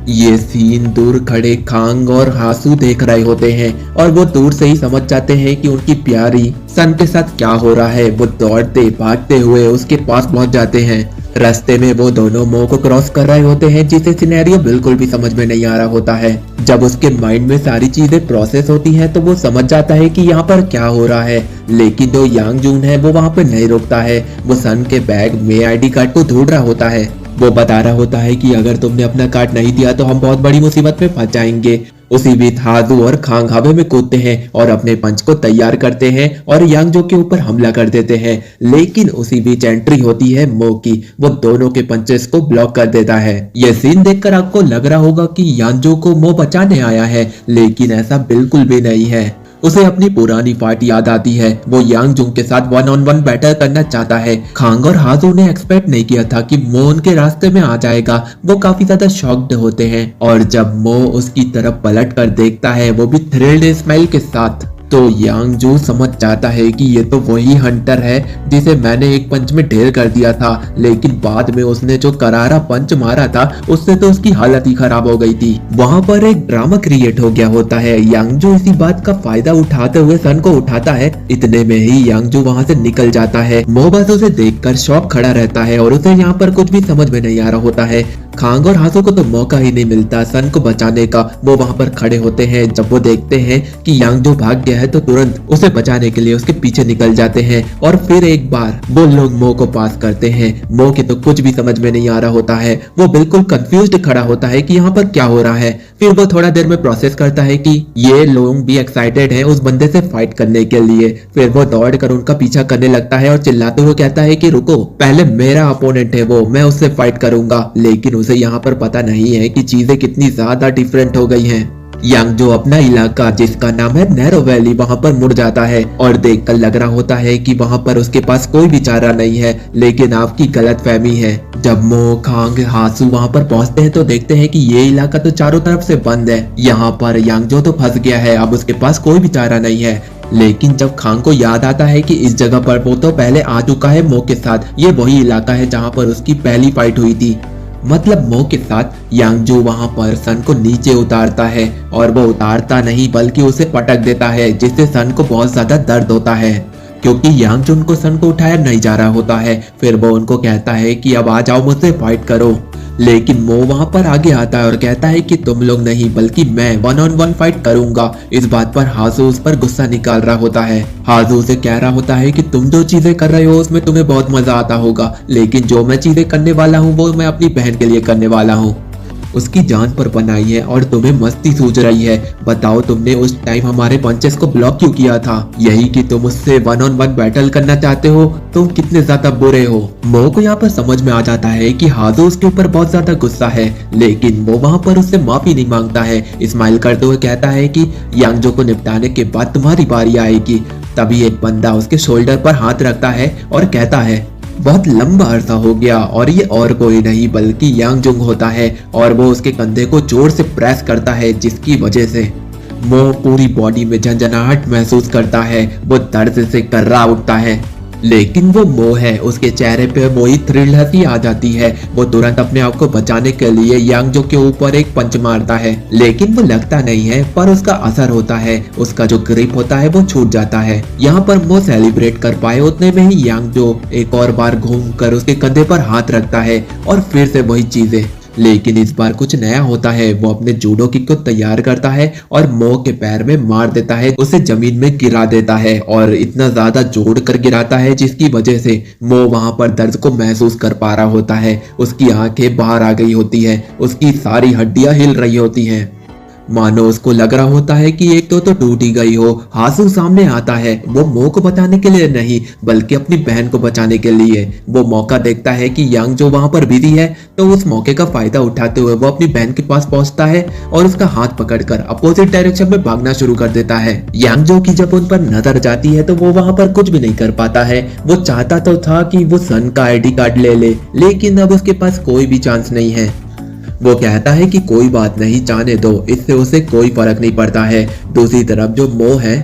ये सीन दूर खड़े खांग और हासू देख रहे होते हैं और वो दूर से ही समझ जाते हैं कि उनकी प्यारी सन के साथ क्या हो रहा है। वो दौड़ते भागते हुए उसके पास पहुंच जाते हैं। रास्ते में वो दोनों मो को क्रॉस कर रहे होते हैं जिसे सिनेरियो बिल्कुल भी समझ में नहीं आ रहा होता है। जब उसके माइंड में सारी चीजें प्रोसेस होती हैं तो वो समझ जाता है कि यहाँ पर क्या हो रहा है, लेकिन जो यांग जून है वो वहाँ पे नहीं रुकता है। वो सन के बैग में आईडी कार्ड को ढूंढ रहा होता है। वो बता रहा होता है कि अगर तुमने अपना कार्ड नहीं दिया तो हम बहुत बड़ी मुसीबत में फंस जाएंगे। उसी बीच हादू और खांग हवा में कूदते हैं और अपने पंच को तैयार करते हैं और यांगजो के ऊपर हमला कर देते हैं। लेकिन उसी बीच एंट्री होती है मो की। वो दोनों के पंचेस को ब्लॉक कर देता है। यह सीन देखकर आपको लग रहा होगा कि यांगजो को मो बचाने आया है, लेकिन ऐसा बिल्कुल भी नहीं है। उसे अपनी पुरानी फाइट याद आती है। वो यांग जुंग के साथ 1-on-1 बैटल करना चाहता है। खांग और हाजू ने एक्सपेक्ट नहीं किया था कि मो उनके रास्ते में आ जाएगा। वो काफी ज्यादा शॉक्ड होते हैं और जब मो उसकी तरफ पलट कर देखता है, वो भी थ्रिल्ड स्माइल के साथ, तो यांग जू समझ जाता है कि ये तो वही हंटर है जिसे मैंने एक पंच में ढेर कर दिया था। लेकिन बाद में उसने जो करारा पंच मारा था उससे तो उसकी हालत ही खराब हो गई थी। वहां पर एक ड्रामा क्रिएट हो गया होता है। यांग जू इसी बात का फायदा उठाते हुए सन को उठाता है। इतने में ही यांग जू वहां से निकल जाता है। मो बस उसे देखकर शॉक खड़ा रहता है और उसे यहाँ पर कुछ भी समझ में नहीं आ रहा होता है। खांग और हासू को तो मौका ही नहीं मिलता सन को बचाने का। वो वहां पर खड़े होते हैं। जब वो देखते हैं कि यांग जो भाग गया है तो तुरंत उसे बचाने के लिए उसके पीछे निकल जाते हैं और फिर एक बार वो लोग मो को पास करते हैं। मो के तो कुछ भी समझ में नहीं आ रहा होता है। वो बिल्कुल कंफ्यूज्ड खड़ा होता है कि यहाँ पर क्या हो रहा है। फिर वो थोड़ा देर में प्रोसेस करता है कि ये लोग भी एक्साइटेड हैं उस बंदे से फाइट करने के लिए। फिर वो दौड़ कर उनका पीछा करने लगता है और चिल्लाते हुए कहता है कि रुको, पहले मेरा अपोनेंट है वो, मैं उससे फाइट करूंगा। लेकिन उसे यहाँ पर पता नहीं है कि चीजें कितनी ज्यादा डिफरेंट हो गई हैं। यांग जो अपना इलाका जिसका नाम है नैरो वैली, वहां पर मुड़ जाता है और देखकर लग रहा होता है कि वहां पर उसके पास कोई भी चारा नहीं है। लेकिन आपकी गलतफहमी है। जब मो, खांग, हासू वहां पर पहुंचते हैं तो देखते हैं कि ये इलाका तो चारों तरफ से बंद है। यहाँ पर यांग जो तो फंस गया है, अब उसके पास कोई भी चारा नहीं है। लेकिन जब खांग को याद आता है कि इस जगह पर वो तो पहले आ चुका है मो के साथ, ये वही इलाका है जहाँ पर उसकी पहली फाइट हुई थी। मतलब मो के साथ यांग जो वहां पर सन को नीचे उतारता है और वो उतारता नहीं बल्कि उसे पटक देता है, जिससे सन को बहुत ज्यादा दर्द होता है क्योंकि यांग जो उनको सन को उठाया नहीं जा रहा होता है। फिर वो उनको कहता है कि अब आ जाओ, मुझसे फाइट करो। लेकिन मो वहां पर आगे आता है और कहता है कि तुम लोग नहीं बल्कि मैं 1-on-1 फाइट करूंगा। इस बात पर हाजू उस पर गुस्सा निकाल रहा होता है। हाजू उसे कह रहा होता है कि तुम जो चीजें कर रहे हो उसमें तुम्हें बहुत मजा आता होगा, लेकिन जो मैं चीजें करने वाला हूँ वो मैं अपनी बहन के लिए करने वाला हूँ। उसकी जान पर बनाई है और तुम्हें मस्ती सूझ रही है। बताओ तुमने उस टाइम हमारे पंचेस को ब्लॉक क्यों किया था? यही कि तुम उससे 1-on-1 बैटल करना चाहते हो। तुम कितने ज्यादा बुरे हो। मो को यहाँ पर समझ में आ जाता है कि हाजू उसके ऊपर बहुत ज्यादा गुस्सा है, लेकिन वो वहाँ पर उससे माफी नहीं मांगता है। स्माइल करते हुए कहता है कि यांगजो को निपटाने के बाद तुम्हारी बारी आएगी। तभी एक बंदा उसके शोल्डर पर हाथ रखता है और कहता है बहुत लंबा अरसा हो गया और ये और कोई नहीं बल्कि यांग जुंग होता है। और वो उसके कंधे को जोर से प्रेस करता है जिसकी वजह से वो पूरी बॉडी में झंझनाहट महसूस करता है। वो दर्द से कर्रा उठता है, लेकिन वो मो है। उसके चेहरे पे वही थ्रिल हंसी आ जाती है। वो तुरंत अपने आप को बचाने के लिए यांगजो के ऊपर एक पंच मारता है, लेकिन वो लगता नहीं है पर उसका असर होता है। उसका जो ग्रिप होता है वो छूट जाता है। यहाँ पर मो सेलिब्रेट कर पाए उतने में ही यांगजो एक और बार घूमकर उसके कंधे पर हाथ रखता है और फिर से वही चीजें। लेकिन इस बार कुछ नया होता है। वो अपने जूडो किक को तैयार करता है और मो के पैर में मार देता है, उसे जमीन में गिरा देता है और इतना ज्यादा जोड़ कर गिराता है जिसकी वजह से मो वहां पर दर्द को महसूस कर पा रहा होता है। उसकी आंखें बाहर आ गई होती है, उसकी सारी हड्डियां हिल रही होती हैं। मानो उसको लग रहा होता है कि एक तो टूट ही गई हो। हासू सामने आता है, वो मो को बचाने के लिए नहीं बल्कि अपनी बहन को बचाने के लिए। वो मौका देखता है कि यांग जो वहां पर बिजी है, तो उस मौके का फायदा उठाते हुए वो अपनी बहन के पास पहुंचता है और उसका हाथ पकड़कर अपोजिट डायरेक्शन में भागना शुरू कर देता है। यांग जो की जब उन पर नजर जाती है तो वो वहां पर कुछ भी नहीं कर पाता है। वो चाहता तो था कि वो सन का आईडी कार्ड ले ले, लेकिन अब उसके पास कोई भी चांस नहीं है। वो कहता है कि कोई बात नहीं, जाने दो, इससे उसे कोई फर्क नहीं पड़ता है। दूसरी तरफ जो मो है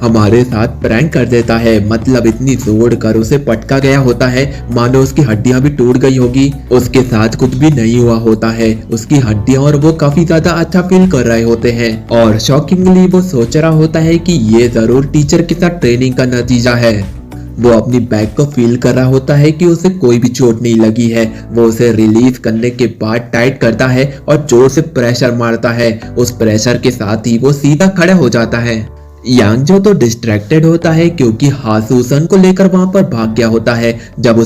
हमारे साथ प्रैंक कर देता है, मतलब इतनी जोड़ कर उसे पटका गया होता है मानो उसकी हड्डियां भी टूट गई होगी। उसके साथ कुछ भी नहीं हुआ होता है, उसकी हड्डियां, और वो काफी ज्यादा अच्छा फील कर रहे होते हैं। और शॉकिंगली वो सोच रहा होता है कि ये जरूर टीचर के साथ ट्रेनिंग का नतीजा है। वो अपनी बैग को फील कर रहा होता है कि उसे कोई भी चोट नहीं लगी है। वो उसे रिलीज करने के बाद टाइट करता है और जोर से प्रेशर मारता है। उस प्रेशर के साथ ही वो सीधा खड़ा हो जाता है। यांग जो तो डिस्ट्रैक्टेड होता है क्योंकि हासू सन को लेकर वहां पर भाग गया होता है। जब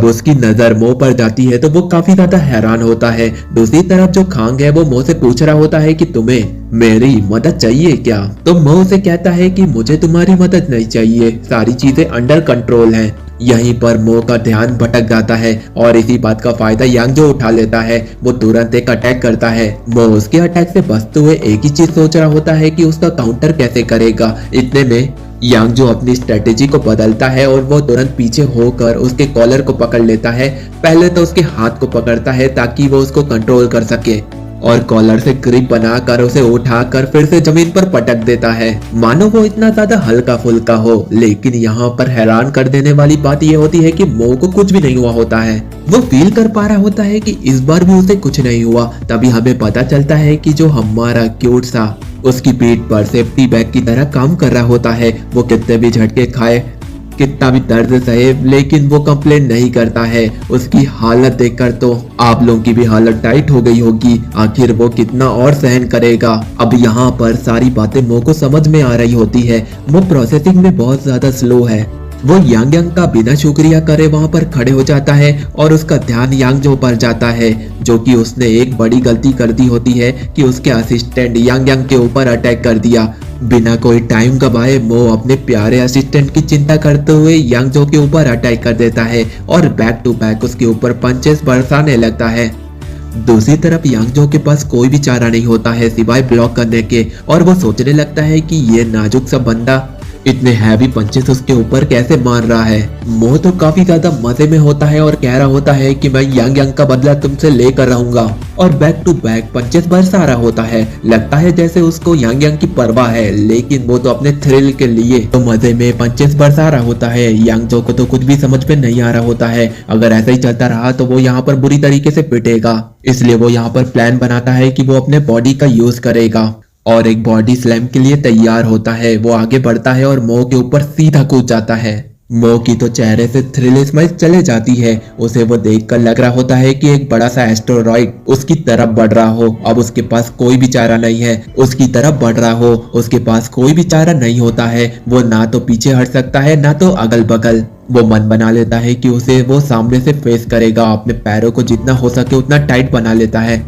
उसकी नजर मो पर जाती है तो वो काफी ज्यादा हैरान होता है। दूसरी तरफ जो खांग है वो मो से पूछ रहा होता है कि तुम्हें मेरी मदद चाहिए क्या? तो मो उसे कहता है कि मुझे तुम्हारी मदद नहीं चाहिए, सारी चीजें अंडर कंट्रोल हैं। यहीं पर मो का ध्यान भटक जाता है और इसी बात का फायदा यांग जो उठा लेता है। वो तुरंत एक अटैक करता है। मो उसके अटैक से बचते हुए एक ही चीज सोच रहा होता है कि उसका काउंटर कैसे करेगा। इतने में यांग जो अपनी स्ट्रेटेजी को बदलता है और वो तुरंत पीछे होकर उसके कॉलर को पकड़ लेता है। पहले तो उसके हाथ को पकड़ता है ताकि वो उसको कंट्रोल कर सके और कॉलर से ग्रिप बनाकर उसे उठाकर फिर से जमीन पर पटक देता है, मानो वो इतना ज्यादा हल्का फुल्का हो। लेकिन यहाँ पर हैरान कर देने वाली बात ये होती है कि मो को कुछ भी नहीं हुआ होता है। वो फील कर पा रहा होता है कि इस बार भी उसे कुछ नहीं हुआ। तभी हमें पता चलता है कि जो हमारा क्यूट सा उसकी पीठ पर सेफ्टी बैग की तरह काम कर रहा होता है। वो कितने भी झटके खाए, कितना भी दर्द सहे, लेकिन वो कंप्लेन नहीं करता है। उसकी हालत देखकर तो आप लोगों की भी हालत टाइट हो गई होगी। आखिर वो कितना और सहन करेगा। अब यहाँ पर सारी बातें मो को समझ में आ रही होती है। वो प्रोसेसिंग में बहुत ज्यादा स्लो है। वो यांग का बिना शुक्रिया करे वहां पर खड़े हो जाता है और उसका ध्यान यांग जो पर जाता है, जो कि उसने एक बड़ी गलती कर दी होती है कि उसके असिस्टेंट यांग के ऊपर अटैक कर दिया। बिना कोई टाइम गवाए मो अपने प्यारे असिस्टेंट की चिंता करते हुए यांग जो के ऊपर अटैक कर देता है और बैक टू बैक उसके ऊपर पंचेस बरसाने लगता है। दूसरी तरफ यांग जो के पास कोई भी चारा नहीं होता है सिवाय ब्लॉक करने के, और वो सोचने लगता है कि ये नाजुक सा बंदा इतने हैवी पंचेस उसके ऊपर कैसे मार रहा है। मो तो काफी ज्यादा मजे में होता है और कह रहा होता है कि मैं यांग का बदला तुमसे लेकर रहूंगा, और बैक टू बैक पंचेस बरसा रहा होता है। लगता है जैसे उसको यांग की परवाह है, लेकिन वो तो अपने थ्रिल के लिए तो मजे में पंचेस बरसा रहा होता है। यांग जो को तो कुछ भी समझ में नहीं आ रहा होता है। अगर ऐसा ही चलता रहा तो वो यहाँ पर बुरी तरीके से पिटेगा, इसलिए वो यहाँ पर प्लान बनाता है कि वो अपने बॉडी का यूज करेगा और एक बॉडी स्लैम के लिए तैयार होता है। वो आगे बढ़ता है और मो के ऊपर सीधा कूद जाता है। मो की तो चेहरे से थ्रिल स्माइल चले जाती है। उसे वो देखकर लग रहा होता है कि एक बड़ा सा एस्टेरॉइड उसकी तरफ बढ़ रहा हो। अब उसके पास कोई भी चारा नहीं है, उसकी तरफ बढ़ रहा हो। उसके पास कोई भी चारा नहीं होता है। वो ना तो पीछे हट सकता है ना तो अगल बगल। वो मन बना लेता है कि उसे वो सामने से फेस करेगा। अपने पैरों को जितना हो सके उतना टाइट बना लेता है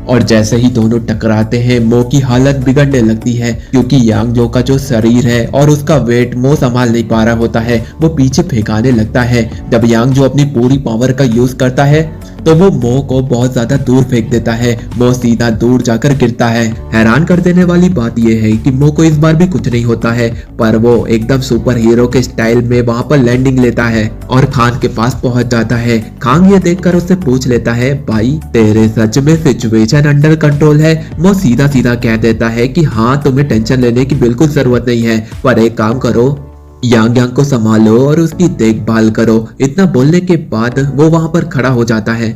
और जैसे ही दोनों टकराते हैं मो की हालत बिगड़ने लगती है, क्योंकि यांग जो का जो शरीर है और उसका वेट मो संभाल नहीं पा रहा होता है। वो पीछे फेंकाने लगता है। जब यांग जो अपनी पूरी पावर का यूज करता है तो वो मो को बहुत ज्यादा दूर फेंक देता है। मो सीधा दूर जाकर गिरता है। हैरान कर देने वाली बात यह है कि मो को इस बार भी कुछ नहीं होता है, पर वो एकदम सुपर हीरो के स्टाइल में वहां पर लैंडिंग लेता है और खान के पास पहुंच जाता है। खान ये देखकर उससे पूछ लेता है, भाई तेरे सच में सिचुएशन अंडर कंट्रोल है? मो सीधा सीधा कह देता है कि हाँ, तुम्हें टेंशन लेने की बिल्कुल जरूरत नहीं है, पर एक काम करो, यांग को संभालो और उसकी देखभाल करो। इतना बोलने के बाद वो वहां पर खड़ा हो जाता है।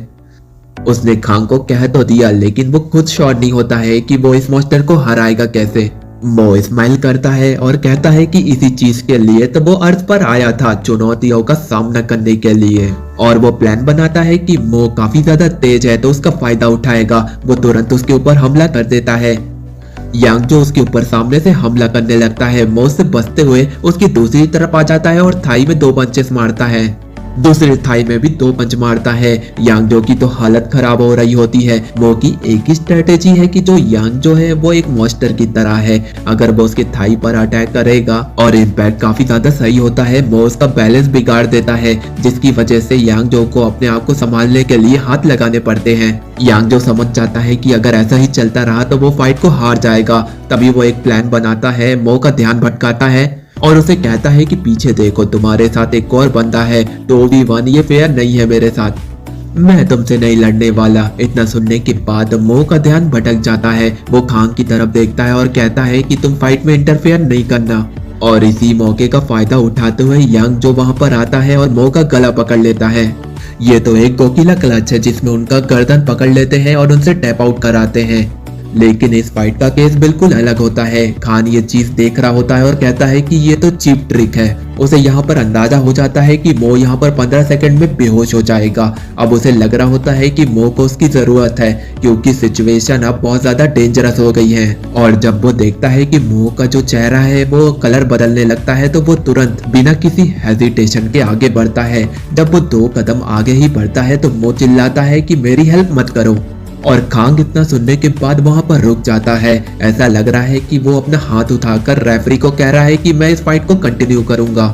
उसने खांग को कह तो दिया, लेकिन वो खुद श्योर नहीं होता है कि वो इस मॉन्स्टर को हराएगा कैसे। मो स्माइल करता है और कहता है कि इसी चीज के लिए तो वो अर्थ पर आया था, चुनौतियों का सामना करने के लिए। और वो प्लान बनाता है कि मो काफी ज्यादा तेज है तो उसका फायदा उठाएगा। वो तुरंत उसके ऊपर हमला कर देता है। यांग जो उसके ऊपर सामने से हमला करने लगता है। मो से बचते हुए उसकी दूसरी तरफ आ जाता है और थाई में 2 पंचेस मारता है। दूसरे थाई में भी 2 पंच मारता है। यांग जो की तो हालत खराब हो रही होती है। मो की एक ही स्ट्रेटेजी है कि जो यांग जो है वो एक मॉन्स्टर की तरह है, अगर वो उसके थाई पर अटैक करेगा और इम्पैक्ट काफी ज्यादा सही होता है, मो उसका बैलेंस बिगाड़ देता है, जिसकी वजह से यांग जो को अपने आप को संभालने के लिए हाथ लगाने पड़ते हैं। यांग जो समझ जाता है कि अगर ऐसा ही चलता रहा तो वो फाइट को हार जाएगा। तभी वो एक प्लान बनाता है, मो का ध्यान भटकाता है और उसे कहता है कि पीछे देखो, तुम्हारे साथ एक और बंदा है, 2v1 ये फेयर नहीं है मेरे साथ, मैं तुमसे नहीं लड़ने वाला। इतना सुनने के बाद मो का ध्यान भटक जाता है। वो खांग की तरफ देखता है और कहता है कि तुम फाइट में इंटरफेयर नहीं करना। और इसी मौके का फायदा उठाते हुए यांग जो वहां पर आता है और मो का गला पकड़ लेता है। ये तो एक गोकीला क्लच है जिसमें उनका गर्दन पकड़ लेते हैं और उनसे टैप आउट कराते हैं। लेकिन इस फाइट का केस बिल्कुल अलग होता है। खान ये चीज देख रहा होता है और कहता है कि ये तो चीप ट्रिक है। उसे यहाँ पर अंदाजा हो जाता है कि मो यहाँ पर 15 सेकंड में बेहोश हो जाएगा। अब उसे लग रहा होता है कि मो को उसकी जरूरत है, क्योंकि सिचुएशन अब बहुत ज्यादा डेंजरस हो गई है। और जब वो देखता है कि मो का जो चेहरा है वो कलर बदलने लगता है, तो वो तुरंत बिना किसी हेजिटेशन के आगे बढ़ता है। जब वो 2 कदम आगे ही बढ़ता है तो मो चिल्लाता है कि मेरी हेल्प मत करो। और खांग इतना सुनने के बाद वहां पर रुक जाता है। ऐसा लग रहा है कि वो अपना हाथ उठाकर रेफरी को कह रहा है कि मैं इस फाइट को कंटिन्यू करूंगा।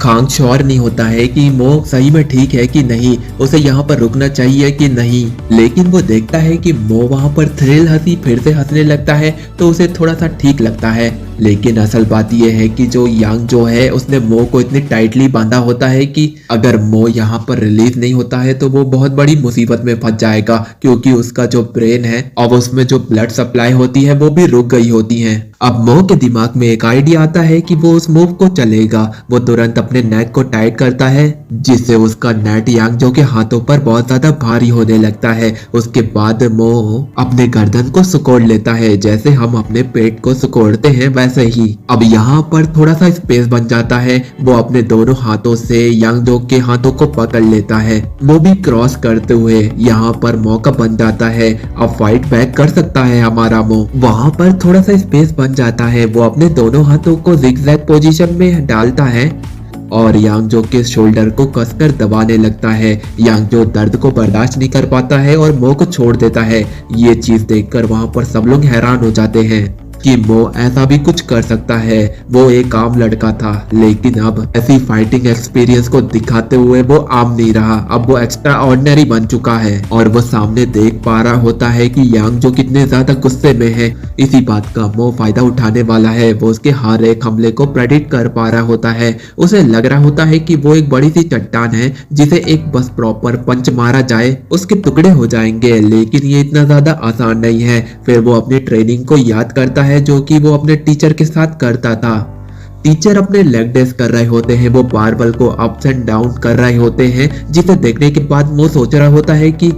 खांग श्योर नहीं होता है कि मो सही में ठीक है कि नहीं, उसे यहाँ पर रुकना चाहिए कि नहीं। लेकिन वो देखता है कि मो वहाँ पर थ्रिल हंसी फिर से हंसने लगता है, तो उसे थोड़ा सा ठीक लगता है। लेकिन असल बात यह है कि जो यांग जो है उसने मो को इतनी टाइटली बांधा होता है कि अगर मो यहाँ पर रिलीज नहीं होता है तो वो बहुत बड़ी मुसीबत में फंस जाएगा, क्योंकि उसका जो ब्रेन है और उसमें जो ब्लड सप्लाई होती है वो भी रुक गई होती है। अब मो के दिमाग में एक आइडिया आता है कि वो उस मूव को चलेगा। वो तुरंत अपने नेक को टाइट करता है, जिससे उसका नेट यांग जो के हाथों पर बहुत ज्यादा भारी होने लगता है। उसके बाद मो अपने गर्दन को सिकोड़ लेता है, जैसे हम अपने पेट को सिकोड़ते हैं वैसे ही। अब यहाँ पर थोड़ा सा स्पेस बन जाता है। वो अपने दोनों हाथों से यांग जो के हाथों को पकड़ लेता है, वो भी क्रॉस करते हुए यहाँ पर मौका बन जाता है। अब फाइट बैक कर सकता है हमारा मो। वहाँ पर थोड़ा सा स्पेस बन जाता है। वो अपने दोनों हाथों को जिगजैग पोजीशन में डालता है और यांगजो के शोल्डर को कसकर दबाने लगता है। यांगजो दर्द को बर्दाश्त नहीं कर पाता है और मो को छोड़ देता है। ये चीज देखकर वहां पर सब लोग हैरान हो जाते हैं कि मो ऐसा भी कुछ कर सकता है। वो एक आम लड़का था, लेकिन अब ऐसी फाइटिंग एक्सपीरियंस को दिखाते हुए वो आम नहीं रहा, अब वो एक्स्ट्रा ऑर्डिनरी बन चुका है। और वो सामने देख पा रहा होता है कि यांग जो कितने ज्यादा गुस्से में है। इसी बात का मो फायदा उठाने वाला है। वो उसके हर एक हमले को प्रेडिक्ट कर पा रहा होता है। उसे लग रहा होता है कि वो एक बड़ी सी चट्टान है, जिसे एक बस प्रॉपर पंच मारा जाए उसके टुकड़े हो जाएंगे। लेकिन ये इतना ज्यादा आसान नहीं है। फिर वो अपनी ट्रेनिंग को याद करता है जो कि वो अपने टीचर के साथ करता था। टीचर अपने लेग डेस कर रहे होते हैं, वो बारबल को अप्स एंड डाउन कर रहे होते हैं, जिसे देखने के बाद वो सोच रहा होता है कि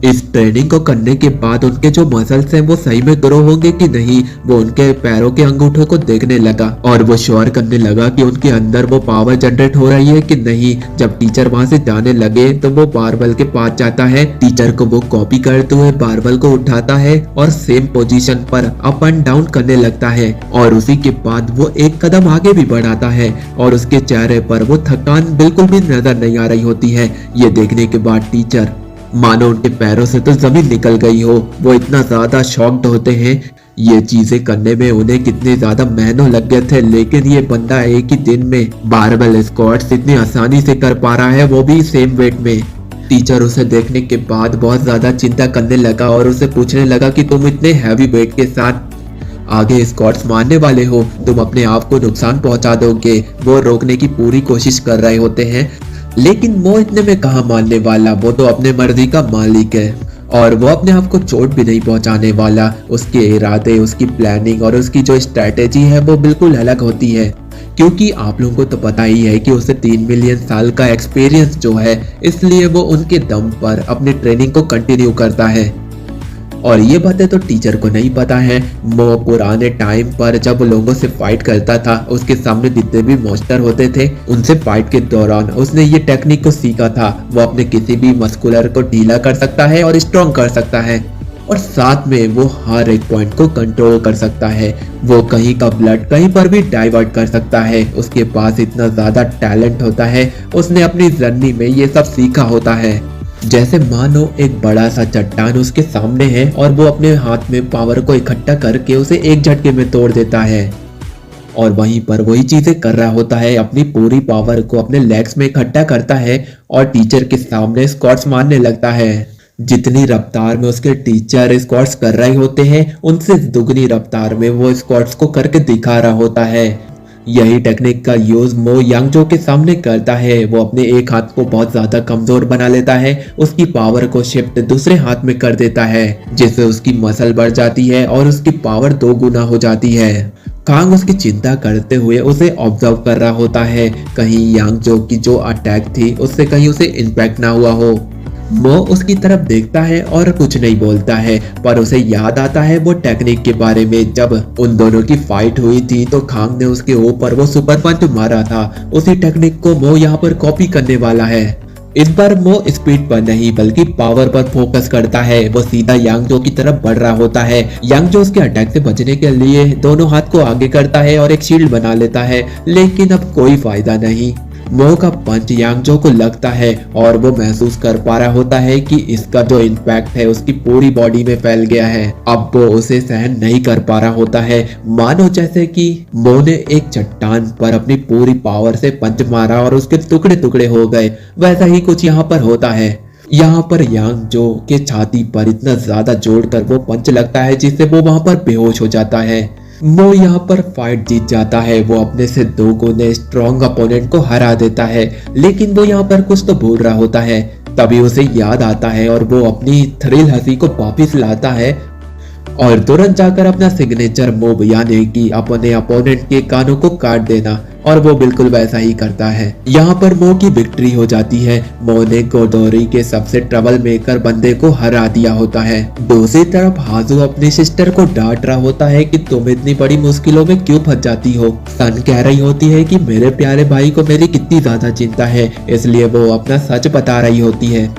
इस ट्रेनिंग को करने के बाद उनके जो मसल्स हैं वो सही में ग्रो होंगे कि नहीं। वो उनके पैरों के अंगूठों को देखने लगा और वो श्योर करने लगा कि उनके अंदर वो पावर जनरेट हो रही है कि नहीं। जब टीचर वहां से जाने लगे तो वो बारबल के पास जाता है। टीचर को वो कॉपी करते हुए बारबल को उठाता है और सेम पोजीशन पर अप एंड डाउन करने लगता है। और उसी के बाद वो एक कदम आगे भी बढ़ाता है और उसके चेहरे पर वो थकान बिल्कुल भी नजर नहीं आ रही होती है। ये देखने के बाद टीचर मानो उनके पैरों से तो जमीन निकल गई हो। वो इतना ज्यादा शॉक्ड होते हैं। ये चीजें करने में उन्हें कितने ज्यादा महीनों लग गए थे, लेकिन ये बंदा एक ही दिन में बारबल स्क्वाट्स इतनी आसानी से कर पा रहा है, वो भी सेम वेट में। टीचर उसे देखने के बाद बहुत ज्यादा चिंता करने लगा और उसे पूछने लगा कि तुम इतने हैवी वेट के साथ आगे स्क्वाट्स मारने वाले हो, तुम अपने आप को नुकसान पहुंचा दोगे। वो रोकने की पूरी कोशिश कर रहे होते हैं, लेकिन वो इतने में कहाँ मानने वाला। वो तो अपने मर्जी का मालिक है और वो अपने आप को चोट भी नहीं पहुंचाने वाला। उसके इरादे, उसकी प्लानिंग और उसकी जो स्ट्रैटेजी है वो बिल्कुल अलग होती है, क्योंकि आप लोगों को तो पता ही है कि उसे 3 मिलियन साल का एक्सपीरियंस जो है, इसलिए वो उनके दम पर अपनी ट्रेनिंग को कंटिन्यू करता है। और ये बातें तो टीचर को नहीं पता है। वो पुराने टाइम पर जब लोगों से फाइट करता था, उसके सामने जितने भी मॉन्स्टर होते थे, उनसे फाइट के दौरान उसने ये टेक्निक को सीखा था। वो अपने किसी भी मस्कुलर को ढीला कर सकता है और स्ट्रॉन्ग कर सकता है। और साथ में वो हर एक पॉइंट को कंट्रोल कर सकता है। वो कहीं का ब्लड कहीं पर भी डाइवर्ट कर सकता है। उसके पास इतना ज्यादा टैलेंट होता है, उसने अपनी जर्नी में ये सब सीखा होता है। जैसे मानो एक बड़ा सा चट्टान उसके सामने है और वो अपने हाथ में पावर को इकट्ठा करके उसे एक झटके में तोड़ देता है, और वहीं पर वही चीजें कर रहा होता है। अपनी पूरी पावर को अपने लेग्स में इकट्ठा करता है और टीचर के सामने स्क्वाट्स मारने लगता है। जितनी रफ्तार में उसके टीचर स्क्वाट्स कर रहे होते हैं, उनसे दुगनी रफ्तार में वो स्क्वाट्स को करके दिखा रहा होता है। यही टेक्निक का यूज मो यांगजो के सामने करता है। वो अपने एक हाथ को बहुत ज्यादा कमजोर बना लेता है, उसकी पावर को शिफ्ट दूसरे हाथ में कर देता है, जिससे उसकी मसल बढ़ जाती है और उसकी पावर 2 गुना हो जाती है। कांग उसकी चिंता करते हुए उसे ऑब्जर्व कर रहा होता है, कहीं यांगजो की जो अटैक थी उससे कहीं उसे इम्पैक्ट ना हुआ हो। मो उसकी तरफ देखता है और कुछ नहीं बोलता है, पर उसे याद आता है वो टेक्निक के बारे में। जब उन दोनों की फाइट हुई थी तो खांग ने उसके ऊपर वो सुपर पंच मारा था। उसी टेक्निक को मो यहाँ पर कॉपी करने वाला है। इस बार मो स्पीड पर नहीं बल्कि पावर पर फोकस करता है। वो सीधा यांगजो की तरफ बढ़ रहा होता है। यांगजो उसके अटैक से बचने के लिए दोनों हाथ को आगे करता है और एक शील्ड बना लेता है, लेकिन अब कोई फायदा नहीं। मो का पंच यांगजो को लगता है और वो महसूस कर पा रहा होता है कि इसका जो इम्पैक्ट है उसकी पूरी बॉडी में फैल गया है। अब वो उसे सहन नहीं कर पा रहा होता है, मानो जैसे कि मो ने एक चट्टान पर अपनी पूरी पावर से पंच मारा और उसके टुकड़े टुकड़े हो गए। वैसा ही कुछ यहाँ पर होता है। यहाँ पर यांगजो के छाती पर इतना ज्यादा जोड़कर वो पंच लगता है जिससे वो वहां पर बेहोश हो जाता है। मो यहाँ पर फाइट जीत जाता है। वो अपने से 2 गुने स्ट्रॉन्ग अपोनेंट को हरा देता है, लेकिन वो यहाँ पर कुछ तो भूल रहा होता है। तभी उसे याद आता है और वो अपनी थ्रिल हंसी को वापिस लाता है और तुरंत जाकर अपना सिग्नेचर मूव यानी कि अपने अपोनेंट के कानों को काट देना, और वो बिल्कुल वैसा ही करता है। यहाँ पर मो की विक्ट्री हो जाती है। मो ने गोडोरी के सबसे ट्रबल मेकर बंदे को हरा दिया होता है। दूसरी तरफ हाजू अपनी सिस्टर को डांट रहा होता है कि तुम इतनी बड़ी मुश्किलों में क्यों फंस जाती हो। सन कह रही होती है कि मेरे प्यारे भाई को मेरी कितनी ज्यादा चिंता है, इसलिए वो अपना सच बता रही होती है,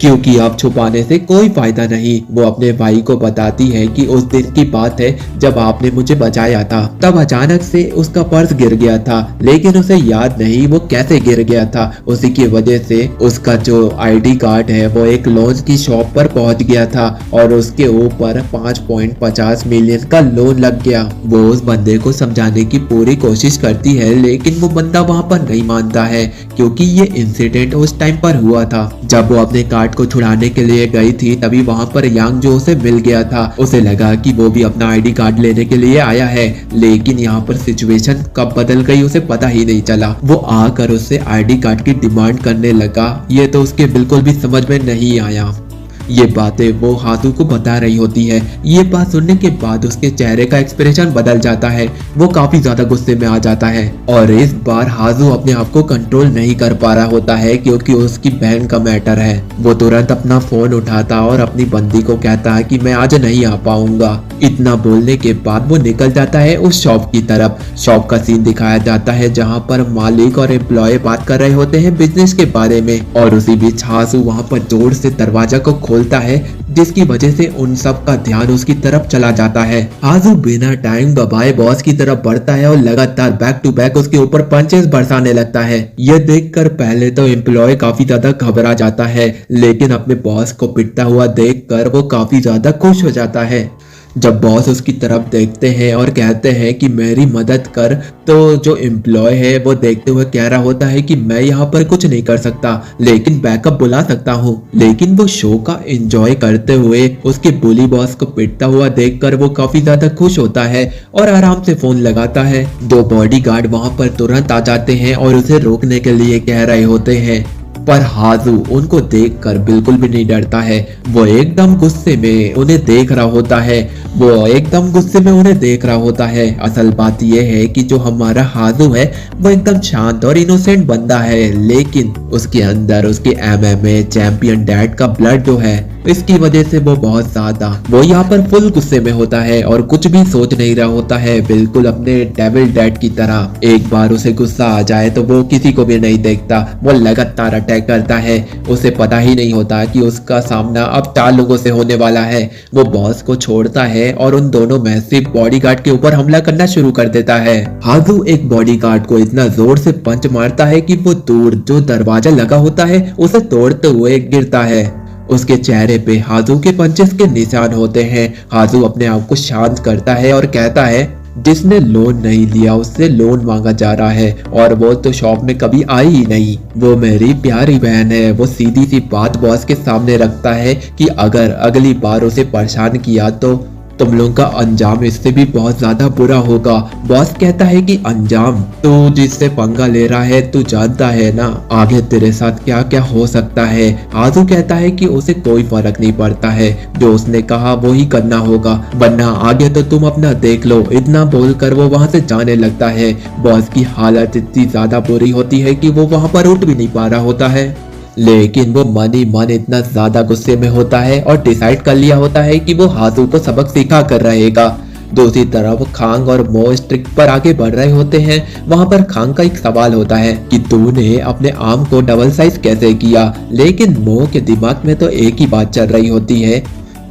क्योंकि अब छुपाने से कोई फायदा नहीं। वो अपने भाई को बताती है कि उस दिन की बात है जब आपने मुझे बचाया था, तब अचानक से उसका पर्स गिर गया था, लेकिन उसे याद नहीं वो कैसे गिर गया था। उसी की वजह से उसका जो आईडी कार्ड है वो एक लोन की शॉप पर पहुंच गया था और उसके ऊपर 5.50 मिलियन का लोन लग गया। वो उस बंदे को समझाने की पूरी कोशिश करती है, लेकिन वो बंदा वहां पर नहीं मानता है, क्योंकि ये इंसिडेंट उस टाइम पर हुआ था जब वो अपने कार्ड को छुड़ाने के लिए गई थी। तभी वहां पर यांगजो उसे मिल गया था। उसे लगा कि वो भी अपना आईडी कार्ड लेने के लिए आया है, लेकिन यहाँ पर सिचुएशन कब बदल गई उसे पता ही नहीं चला। वो आकर उससे आईडी कार्ड की डिमांड करने लगा। ये तो उसके बिल्कुल भी समझ में नहीं आया। ये बातें वो हाथू को बता रही होती है। ये बात सुनने के बाद उसके चेहरे का एक्सप्रेशन बदल जाता है। वो काफी ज्यादा गुस्से में आ जाता है और इस बार हाजू अपने आप को कंट्रोल नहीं कर पा रहा होता है, क्योंकि उसकी बहन का मैटर है। वो तुरंत अपना फोन उठाता और अपनी बंदी को कहता है कि मैं आज नहीं आ पाऊंगा। इतना बोलने के बाद वो निकल जाता है उस शॉप की तरफ। शॉप का सीन दिखाया जाता है जहाँ पर मालिक और एम्प्लॉय बात कर रहे होते हैं बिजनेस के बारे में, और उसी बीच हाजू वहाँ पर जोर से दरवाजा को खोलता है, जिसकी वजह से उन सब का ध्यान उसकी तरफ चला जाता है। हाजू बिना टाइम गवाए बॉस की तरफ बढ़ता है और लगातार बैक टू बैक उसके ऊपर पंचेस बरसाने लगता है। यह देखकर पहले तो एम्प्लॉय काफी ज्यादा घबरा जाता है, लेकिन अपने बॉस को पिटता हुआ देखकर वो काफी ज्यादा खुश हो जाता है। जब बॉस उसकी तरफ देखते हैं और कहते हैं कि मेरी मदद कर, तो जो एम्प्लॉय है वो देखते हुए कह रहा होता है कि मैं यहाँ पर कुछ नहीं कर सकता, लेकिन बैकअप बुला सकता हूँ। लेकिन वो शो का एंजॉय करते हुए उसके बुली बॉस को पिटता हुआ देखकर वो काफी ज्यादा खुश होता है और आराम से फोन लगाता है। 2 बॉडीगार्ड वहां पर तुरंत आ जाते हैं और उसे रोकने के लिए कह रहे होते हैं, पर हाजू उनको देखकर बिल्कुल भी नहीं डरता है। वो एकदम गुस्से में उन्हें देख रहा होता है। असल बात यह है कि जो हमारा हाजू है वो एकदम शांत और इनोसेंट बंदा है, लेकिन उसके अंदर उसके MMA चैंपियन डैड का ब्लड जो है इसकी वजह से वो बहुत ज्यादा वो यहाँ पर फुल गुस्से में होता है और कुछ भी सोच नहीं रहा होता है, बिल्कुल अपने डेविल डैड की तरह। एक बार उसे गुस्सा आ जाए तो वो किसी को भी नहीं देखता, वो लगातार अटैक करता है। उसे पता ही नहीं होता कि उसका सामना अब 4 लोगों से होने वाला है। वो बॉस को छोड़ता है और उन दोनों मैसिव बॉडीगार्ड के ऊपर हमला करना शुरू कर देता है। हाजू एक बॉडीगार्ड को इतना जोर से पंच मारता है कि वो दूर जो दरवाजा लगा होता है उसे तोड़ते हुए गिरता है। उसके चेहरे पे हाजू के पंचेस के निशान होते हैं। हाजू अपने आप को शांत करता है और कहता है जिसने लोन नहीं लिया उससे लोन मांगा जा रहा है और वो तो शॉप में कभी आई ही नहीं। वो मेरी प्यारी बहन है। वो सीधी सी बात बॉस के सामने रखता है कि अगर अगली बार उसे परेशान किया तो तुम लोगों का अंजाम इससे भी बहुत ज्यादा बुरा होगा। बॉस कहता है कि अंजाम तू जिससे पंगा ले रहा है तू जानता है ना आगे तेरे साथ क्या क्या हो सकता है। आजू कहता है कि उसे कोई फर्क नहीं पड़ता है, जो उसने कहा वो ही करना होगा, वरना आगे तो तुम अपना देख लो। इतना बोलकर वो वहां से जाने लगता है। बॉस की हालत इतनी ज्यादा बुरी होती है कि वो वहां पर उठ भी नहीं पा रहा होता है, लेकिन वो मन ही मन इतना ज्यादा गुस्से में होता है और डिसाइड कर लिया होता है कि वो हाथू को सबक सिखा कर रहेगा। दूसरी तरफ खांग और मो स्ट्रिक पर आगे बढ़ रहे होते हैं। वहां पर खांग का एक सवाल होता है कि तूने अपने आर्म को डबल साइज कैसे किया, लेकिन मो के दिमाग में तो एक ही बात चल रही होती है,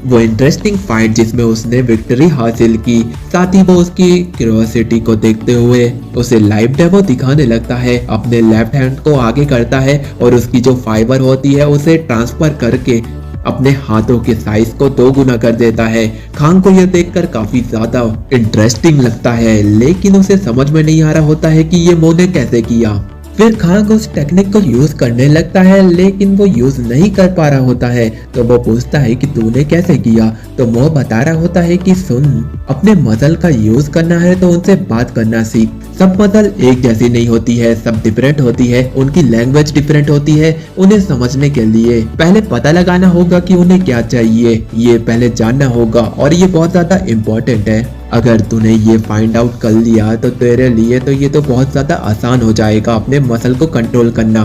वो इंटरेस्टिंग फाइट जिसमें उसने विक्ट्री हासिल की। साथ ही वो उसकी क्यूरियोसिटी को देखते हुए उसे लाइव डेमो दिखाने लगता है। अपने लेफ्ट हैंड को आगे करता है और उसकी जो फाइबर होती है उसे ट्रांसफर करके अपने हाथों के साइज को 2 गुना कर देता है। खान को यह देखकर काफी ज्यादा इंटरेस्टिंग लगता है, लेकिन उसे समझ में नहीं आ रहा होता है कि ये मो ने कैसे किया। फिर खान उस टेक्निक को यूज करने लगता है, लेकिन वो यूज नहीं कर पा रहा होता है। तो वो पूछता है कि तूने कैसे किया, तो मो बता रहा होता है कि सुन, अपने मसल का यूज करना है तो उनसे बात करना सीख। सब मसल एक जैसी नहीं होती है, सब डिफरेंट होती है, उनकी लैंग्वेज डिफरेंट होती है। उन्हें समझने के लिए पहले पता लगाना होगा कि उन्हें क्या चाहिए, ये पहले जानना होगा और ये बहुत ज्यादा इम्पोर्टेंट है। अगर तूने ये फाइंड आउट कर लिया तो तेरे लिए तो ये तो बहुत ज्यादा आसान हो जाएगा अपने मसल को कंट्रोल करना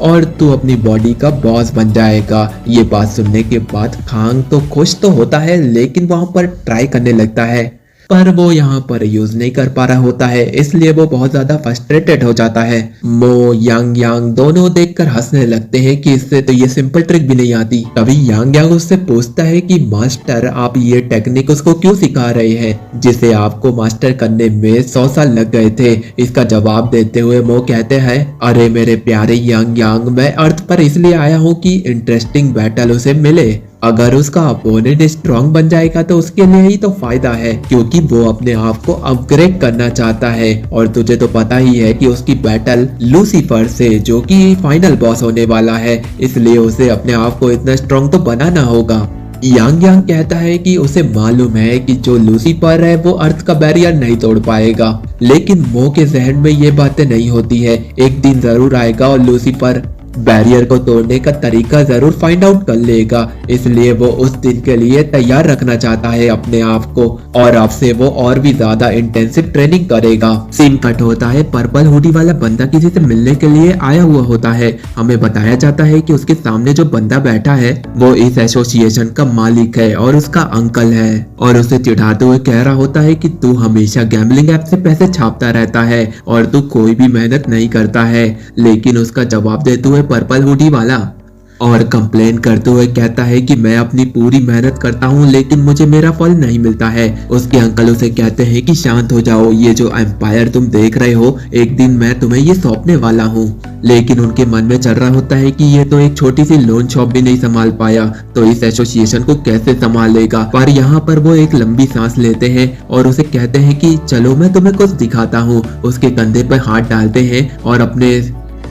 और तू अपनी बॉडी का बॉस बन जाएगा। ये बात सुनने के बाद खांग तो खुश तो होता है, लेकिन वहां पर ट्राई करने लगता है, पर वो यहाँ पर यूज नहीं कर पा रहा होता है, इसलिए वो बहुत ज्यादा फ्रस्ट्रेटेड हो जाता है। मो यांग यांग दोनों देखकर हंसने लगते हैं कि इससे तो ये सिंपल ट्रिक भी नहीं आती। तभी यांग यांग उससे पूछता है कि मास्टर आप ये टेक्निक उसको क्यों सिखा रहे हैं जिसे आपको मास्टर करने में 100 साल लग गए थे। इसका जवाब देते हुए मो कहते हैं, अरे मेरे प्यारे यांग यांग, मैं अर्थ पर इसलिए आया हूँ कि इंटरेस्टिंग बैटल उसे मिले। अगर उसका अपोनेंट स्ट्रांग बन जाएगा तो उसके लिए ही तो फायदा है, क्योंकि वो अपने आप को अपग्रेड करना चाहता है। और तुझे तो पता ही है कि उसकी बैटल लूसीफर से, जो कि फाइनल बॉस होने वाला है, इसलिए उसे अपने आप को इतना स्ट्रांग तो बनाना होगा। यांग यांग कहता है कि उसे मालूम है कि जो लूसीफर है वो अर्थ का बैरियर नहीं तोड़ पाएगा, लेकिन मो के जहन में ये बातें नहीं होती है। एक दिन जरूर आएगा और लूसीफर बैरियर को तोड़ने का तरीका जरूर फाइंड आउट कर लेगा, इसलिए वो उस दिन के लिए तैयार रखना चाहता है अपने आप को और आपसे वो और भी ज्यादा इंटेंसिव ट्रेनिंग करेगा। सीन कट होता है, पर्पल हुडी वाला बंदा किसी से मिलने के लिए आया हुआ होता है। हमें बताया जाता है कि उसके सामने जो बंदा बैठा है वो इस एसोसिएशन का मालिक है और उसका अंकल है, और उसे चिढ़ाते हुए कह रहा होता है कि तू हमेशा गैम्बलिंग ऐप से पैसे छापता रहता है और तू कोई भी मेहनत नहीं करता है। लेकिन उसका जवाब देते हुए पर्पल हुडी वाला और कंप्लेन करते हुए कहता है कि मैं अपनी पूरी मेहनत करता हूँ लेकिन मुझे मेरा फल नहीं मिलता है। उसके अंकल उसे कहते हैं कि शांत हो जाओ, ये जो एम्पायर तुम देख रहे हो एक दिन मैं तुम्हें ये सौंपने वाला हूँ। लेकिन उनके मन में चल रहा होता है कि ये तो एक छोटी सी लोन शॉप भी नहीं संभाल पाया, तो इस एसोसिएशन को कैसे संभाल लेगा। पर यहाँ पर वो एक लंबी सांस लेते हैं और उसे कहते हैं कि चलो मैं तुम्हें कुछ दिखाता हूँ। उसके कंधे पर हाथ डालते हैं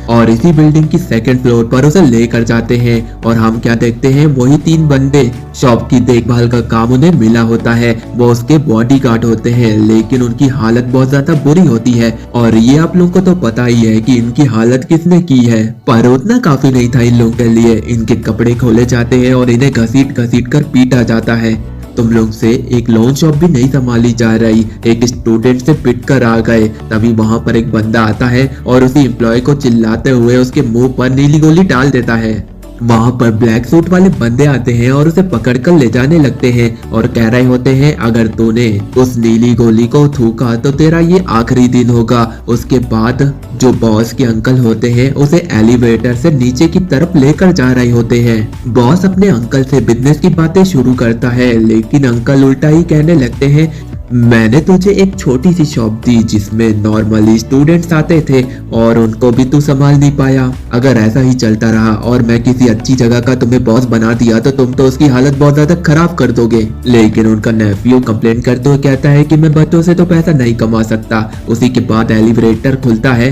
और इसी बिल्डिंग की 2nd फ्लोर पर उसे लेकर जाते हैं और हम क्या देखते हैं, वही 3 बंदे शॉप की देखभाल का काम उन्हें मिला होता है। वो उसके बॉडीगार्ड होते हैं, लेकिन उनकी हालत बहुत ज्यादा बुरी होती है और ये आप लोगों को तो पता ही है कि इनकी हालत किसने की है। पर उतना काफी नहीं था इन लोगों के लिए। इनके कपड़े खोले जाते हैं और इन्हें घसीट घसीट कर पीटा जाता है। तुम लोग से एक लोन शॉप भी नहीं संभाली जा रही, एक स्टूडेंट से पिट कर आ गए। तभी वहां पर एक बंदा आता है और उसी एम्प्लॉय को चिल्लाते हुए उसके मुंह पर नीली गोली डाल देता है। वहाँ पर ब्लैक सूट वाले बंदे आते हैं और उसे पकड़कर ले जाने लगते हैं और कह रहे होते हैं अगर तूने उस नीली गोली को थूका तो तेरा ये आखिरी दिन होगा। उसके बाद जो बॉस के अंकल होते हैं उसे एलिवेटर से नीचे की तरफ लेकर जा रहे होते हैं। बॉस अपने अंकल से बिजनेस की बातें शुरू करता है लेकिन अंकल उल्टा ही कहने लगते हैं मैंने तुझे एक छोटी सी शॉप दी जिसमें नॉर्मली स्टूडेंट्स आते थे और उनको भी तू संभाल नहीं पाया। अगर ऐसा ही चलता रहा और मैं किसी अच्छी जगह का तुम्हें बॉस बना दिया तो तुम तो उसकी हालत बहुत ज्यादा खराब कर दोगे। लेकिन उनका नेफ्यू कंप्लेन करते हुए कहता है कि मैं बच्चों से तो पैसा नहीं कमा सकता। उसी के बाद एलिवेटर खुलता है।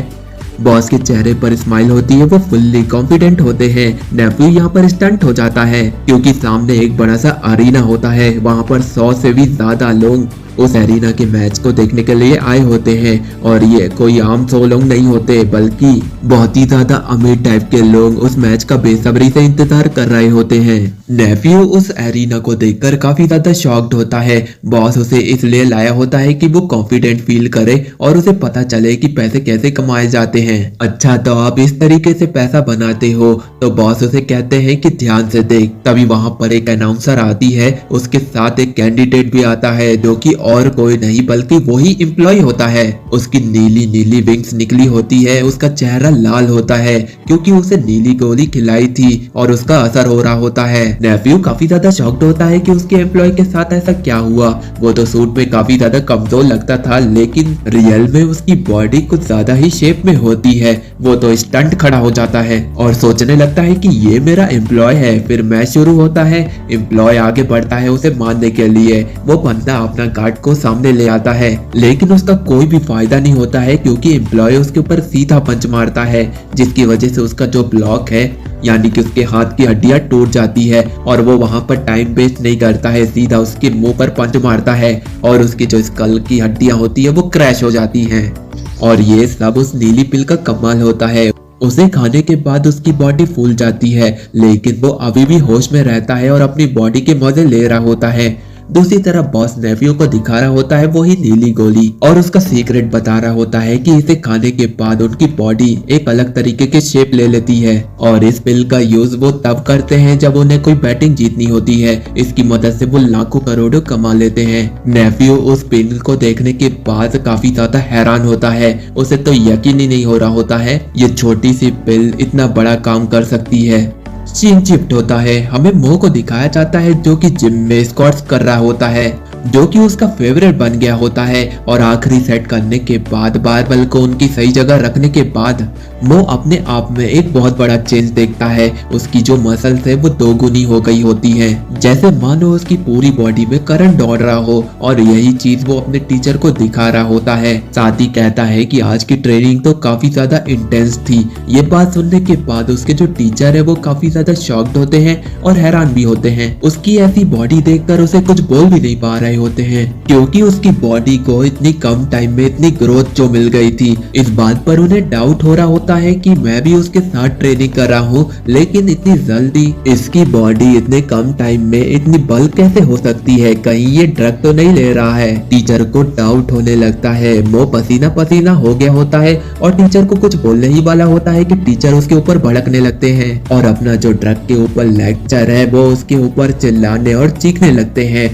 बॉस के चेहरे पर स्माइल होती है, वो फुल्ली कॉन्फिडेंट होते हैं। नेफ्यू यहाँ पर स्टंट हो जाता है क्योंकि सामने एक बड़ा सा अरीना होता है। वहाँ पर 100 से भी ज्यादा लोग उस एरिना के मैच को देखने के लिए आए होते हैं और ये कोई आम 100 लोग नहीं होते बल्कि बहुत ही ज्यादा अमीर टाइप के लोग उस मैच का बेसब्री से इंतजार कर रहे होते हैं। नेफ्यू उस एरिना को देखकर काफी ज्यादा शॉक्ड होता है। बॉस उसे इसलिए लाया होता है कि वो कॉन्फिडेंट फील करे और उसे पता चले कि पैसे कैसे कमाए जाते हैं। अच्छा तो आप इस तरीके से पैसा बनाते हो, तो बॉस उसे कहते हैं कि ध्यान से देख। तभी वहां पर एक अनाउंसर आती है, उसके साथ एक कैंडिडेट भी आता है जो कि और कोई नहीं बल्कि वही एम्प्लॉय होता है। उसकी नीली नीली विंग्स निकली होती है, उसका चेहरा लाल होता है क्योंकि उसे नीली गोली खिलाई थी और उसका असर हो रहा होता है। नेफ्यू काफी ज्यादा शॉक्ड होता है कि उसके एम्प्लॉय के साथ ऐसा क्या हुआ। वो तो सूट में काफी ज्यादा कमजोर लगता था लेकिन रियल में उसकी बॉडी कुछ ज्यादा ही शेप में होती है। वो तो स्टंट खड़ा हो जाता है और सोचने लगता है कि ये मेरा एम्प्लॉय है। फिर मैच शुरू होता है। एम्प्लॉय आगे बढ़ता है उसे मारने के लिए। वो बंदा अपना गार्ड को सामने ले आता है लेकिन उसका कोई भी फायदा नहीं होता है क्योंकि एम्प्लॉय उसके ऊपर सीधा पंच मारता है जिसकी वजह से उसका जो ब्लॉक है यानी कि उसके हाथ की हड्डियां टूट जाती है और वो वहां पर टाइम वेस्ट नहीं करता है, सीधा उसके मुंह पर पंच मारता है और उसकी जो स्कल की हड्डियां होती है वो क्रैश हो जाती हैं। और ये सब उस नीली पिल का कमाल होता है। उसे खाने के बाद उसकी बॉडी फूल जाती है लेकिन वो अभी भी होश में रहता है और अपनी बॉडी के मजे ले रहा होता है। दूसरी तरफ बॉस नेफ्यू को दिखा रहा होता है वही नीली गोली और उसका सीक्रेट बता रहा होता है कि इसे खाने के बाद उनकी बॉडी एक अलग तरीके के शेप ले लेती है और इस पिल का यूज वो तब करते हैं जब उन्हें कोई बैटिंग जीतनी होती है। इसकी मदद से वो लाखों करोड़ों कमा लेते हैं। नेफ्यू उस पिल को देखने के बाद काफी ज्यादा हैरान होता है। उसे तो यकीन ही नहीं हो रहा होता है ये छोटी सी पिल इतना बड़ा काम कर सकती है। सीन शिफ्ट होता है। हमें मो को दिखाया जाता है जो कि जिम में स्क्वाट्स कर रहा होता है जो कि उसका फेवरेट बन गया होता है और आखिरी सेट करने के बाद बारबल को उनकी सही जगह रखने के बाद मो अपने आप में एक बहुत बड़ा चेंज देखता है। उसकी जो मसल्स है वो दोगुनी हो गई होती है, जैसे मानो उसकी पूरी बॉडी में करंट दौड़ रहा हो और यही चीज वो अपने टीचर को दिखा रहा होता है। साथ ही कहता है कि आज की ट्रेनिंग तो काफी ज्यादा इंटेंस थी। ये बात सुनने के बाद उसके जो टीचर है वो काफी ज्यादा शॉक्ड होते हैं और हैरान भी होते हैं। उसकी ऐसी बॉडी देखकर उसे कुछ बोल भी नहीं पा रहे होते हैं क्योंकि उसकी बॉडी को इतनी कम टाइम में इतनी ग्रोथ जो मिल गई थी। इस बात पर उन्हें डाउट हो रहा होता है कि मैं भी उसके साथ ट्रेनिंग कर रहा हूँ लेकिन इतनी जल्दी इसकी बॉडी इतने कम टाइम में इतनी बल्क कैसे हो सकती है, कहीं ये ड्रग तो नहीं ले रहा है। टीचर को डाउट होने लगता है। वो पसीना पसीना हो गया होता है और टीचर को कुछ बोलने ही वाला होता है कि टीचर उसके ऊपर भड़कने लगते हैं और अपना जो ड्रग के ऊपर लेक्चर है वो उसके ऊपर चिल्लाने और चीखने लगते हैं।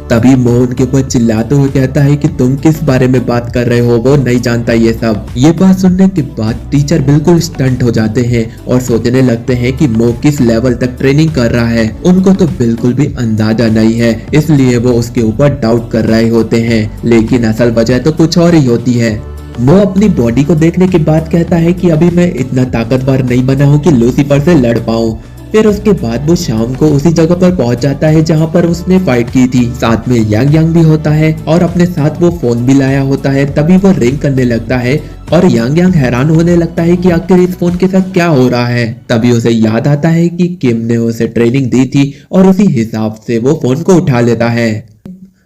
तभी मो उनके ऊपर चिल्लाते हुए कहता है कि तुम किस बारे में बात कर रहे हो, वो नहीं जानता ये सब। ये बात सुनने के बाद टीचर बिल्कुल स्टंट हो जाते हैं और सोचने लगते हैं कि मो किस लेवल तक ट्रेनिंग कर रहा है। उनको तो बिल्कुल भी अंदाजा नहीं है, इसलिए वो उसके ऊपर डाउट कर रहे होते हैं लेकिन असल वजह तो कुछ और ही होती है। मो अपनी बॉडी को देखने के बाद कहता है कि अभी मैं इतना ताकतवर नहीं बना हूँ कि लूसीफर से लड़ पाऊँ। फिर उसके बाद वो शाम को उसी जगह पर पहुंच जाता है जहां पर उसने फाइट की थी। साथ में यांग यांग भी होता है और अपने साथ वो फोन भी लाया होता है। तभी वो रिंग करने लगता है और यांग यांग हैरान होने लगता है कि आखिर इस फोन के साथ क्या हो रहा है। तभी उसे याद आता है कि किम ने उसे ट्रेनिंग दी थी और उसी हिसाब से वो फोन को उठा लेता है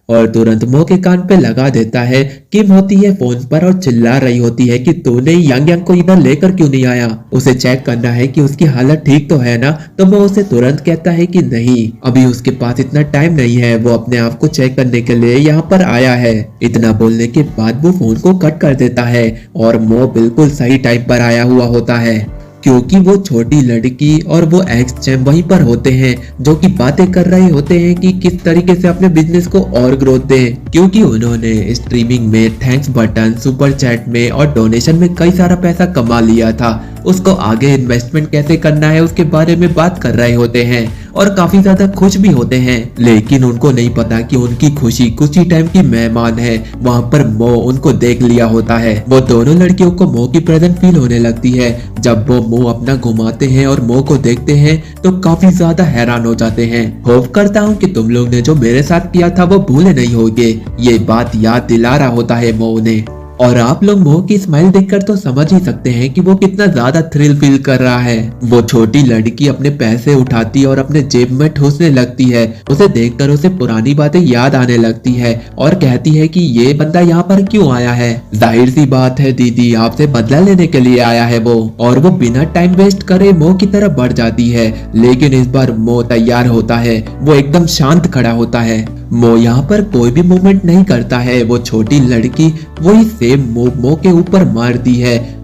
और तुरंत मो के कान पे लगा देता है। किम होती है फोन पर और चिल्ला रही होती है कि तूने यांग यांग को इधर लेकर क्यों नहीं आया, उसे चेक करना है कि उसकी हालत ठीक तो है ना। तो वो उसे तुरंत कहता है कि नहीं, अभी उसके पास इतना टाइम नहीं है, वो अपने आप को चेक करने के लिए यहाँ पर आया है। इतना बोलने के बाद वो फोन को कट कर देता है और मो बिल्कुल सही टाइम पर आया हुआ होता है। क्योंकि वो छोटी लड़की और वो एक्स चैम्प वहीं पर होते हैं जो कि बातें कर रहे होते हैं कि किस तरीके से अपने बिजनेस को और ग्रोथ दें, क्योंकि उन्होंने स्ट्रीमिंग में थैंक्स बटन, सुपर चैट में और डोनेशन में कई सारा पैसा कमा लिया था। उसको आगे इन्वेस्टमेंट कैसे करना है उसके बारे में बात कर रहे होते हैं और काफी ज्यादा खुश भी होते हैं, लेकिन उनको नहीं पता कि उनकी खुशी कुछ ही टाइम की मेहमान है। वहाँ पर मो उनको देख लिया होता है। वो दोनों लड़कियों को मो की प्रेजेंट फील होने लगती है। जब वो मो अपना घुमाते हैं और मो को देखते हैं तो काफी ज्यादा हैरान हो जाते हैं। होप करता हूँ कि तुम लोग ने जो मेरे साथ किया था वो भूले नहीं होगे, ये बात याद दिला रहा होता है मो उन्हें। और आप लोग मो की स्माइल देखकर तो समझ ही सकते हैं कि वो कितना ज्यादा थ्रिल फील कर रहा है। वो छोटी लड़की अपने पैसे उठाती और अपने जेब में ठूसने लगती है। उसे देखकर उसे पुरानी बातें याद आने लगती है और कहती है कि ये बंदा यहाँ पर क्यों आया है। जाहिर सी बात है दीदी, आपसे बदला लेने के लिए आया है वो। और वो बिना टाइम वेस्ट करे मो की तरफ बढ़ जाती है, लेकिन इस बार मो तैयार होता है। वो एकदम शांत खड़ा होता है। मो यहाँ पर कोई भी मूवमेंट नहीं करता है। वो छोटी लड़की वही सेम मूव मो के ऊपर मारती है।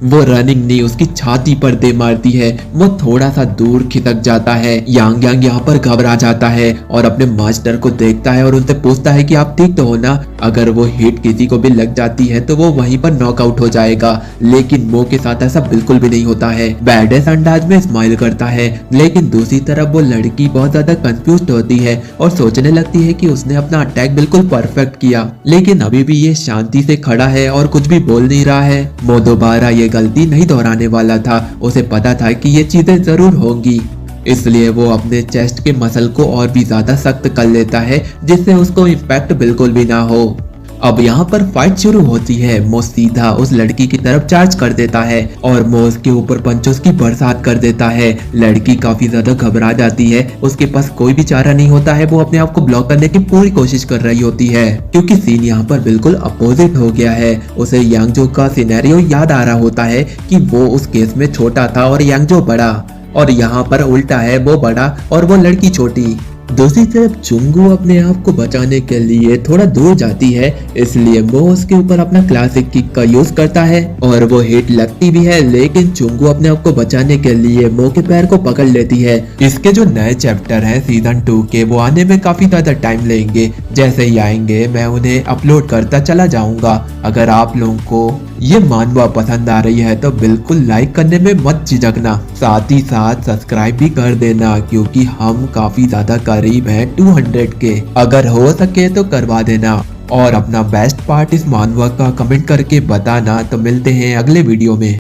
वो रनिंग नहीं, उसकी छाती पर दे मारती है। वो थोड़ा सा दूर खिसक जाता है। यांग यांग यहाँ पर घबरा जाता है और अपने मास्टर को देखता है और उनसे पूछता है कि आप ठीक तो हो ना। अगर वो हिट किसी को भी लग जाती है तो वो वहीं पर नॉकआउट हो जाएगा, लेकिन मो के साथ ऐसा बिल्कुल भी नहीं होता है। बैडेस अंदाज में स्माइल करता है, लेकिन दूसरी तरफ वो लड़की बहुत ज्यादा कंफ्यूज होती है और सोचने लगती है कि उसने अपना अटैक बिल्कुल परफेक्ट किया, लेकिन अभी भी ये शांति से खड़ा है और कुछ भी बोल नहीं रहा है। वो दोबारा ये गलती नहीं दोहराने वाला था। उसे पता था कि ये चीजें जरूर होंगी, इसलिए वो अपने चेस्ट के मसल को और भी ज्यादा सख्त कर लेता है जिससे उसको इम्पैक्ट बिल्कुल भी ना हो। अब यहाँ पर फाइट शुरू होती है। मो सीधा उस लड़की की तरफ चार्ज कर देता है और मो उसके ऊपर पंचों की बरसात कर देता है। लड़की काफी ज्यादा घबरा जाती है। उसके पास कोई भी चारा नहीं होता है। वो अपने आप को ब्लॉक करने की पूरी कोशिश कर रही होती है, क्योंकि सीन यहाँ पर बिल्कुल अपोजिट हो गया है। उसे यांगजो का सिनेरियो याद आ रहा होता है कि वो उस केस में छोटा था और यांगजो बड़ा, और यहाँ पर उल्टा है, वो बड़ा और वो लड़की छोटी। दूसरी तरफ चुंगू अपने आप को बचाने के लिए थोड़ा दूर जाती है, इसलिए वो उसके ऊपर अपना क्लासिक किक का यूज करता है और वो हिट लगती भी है, लेकिन चुंगू अपने आप को बचाने के लिए मो के पैर को पकड़ लेती है। इसके जो नए चैप्टर हैं सीजन 2 के, वो आने में काफी ज्यादा टाइम लेंगे। जैसे ही आएंगे मैं उन्हें अपलोड करता चला जाऊंगा। अगर आप लोगों को ये मानवा पसंद आ रही है तो बिल्कुल लाइक करने में मत झिझकना, साथ ही साथ सब्सक्राइब भी कर देना, क्योंकि हम काफी ज्यादा करीब हैं 200 के। अगर हो सके तो करवा देना और अपना बेस्ट पार्ट इस मानवा का कमेंट करके बताना। तो मिलते हैं अगले वीडियो में।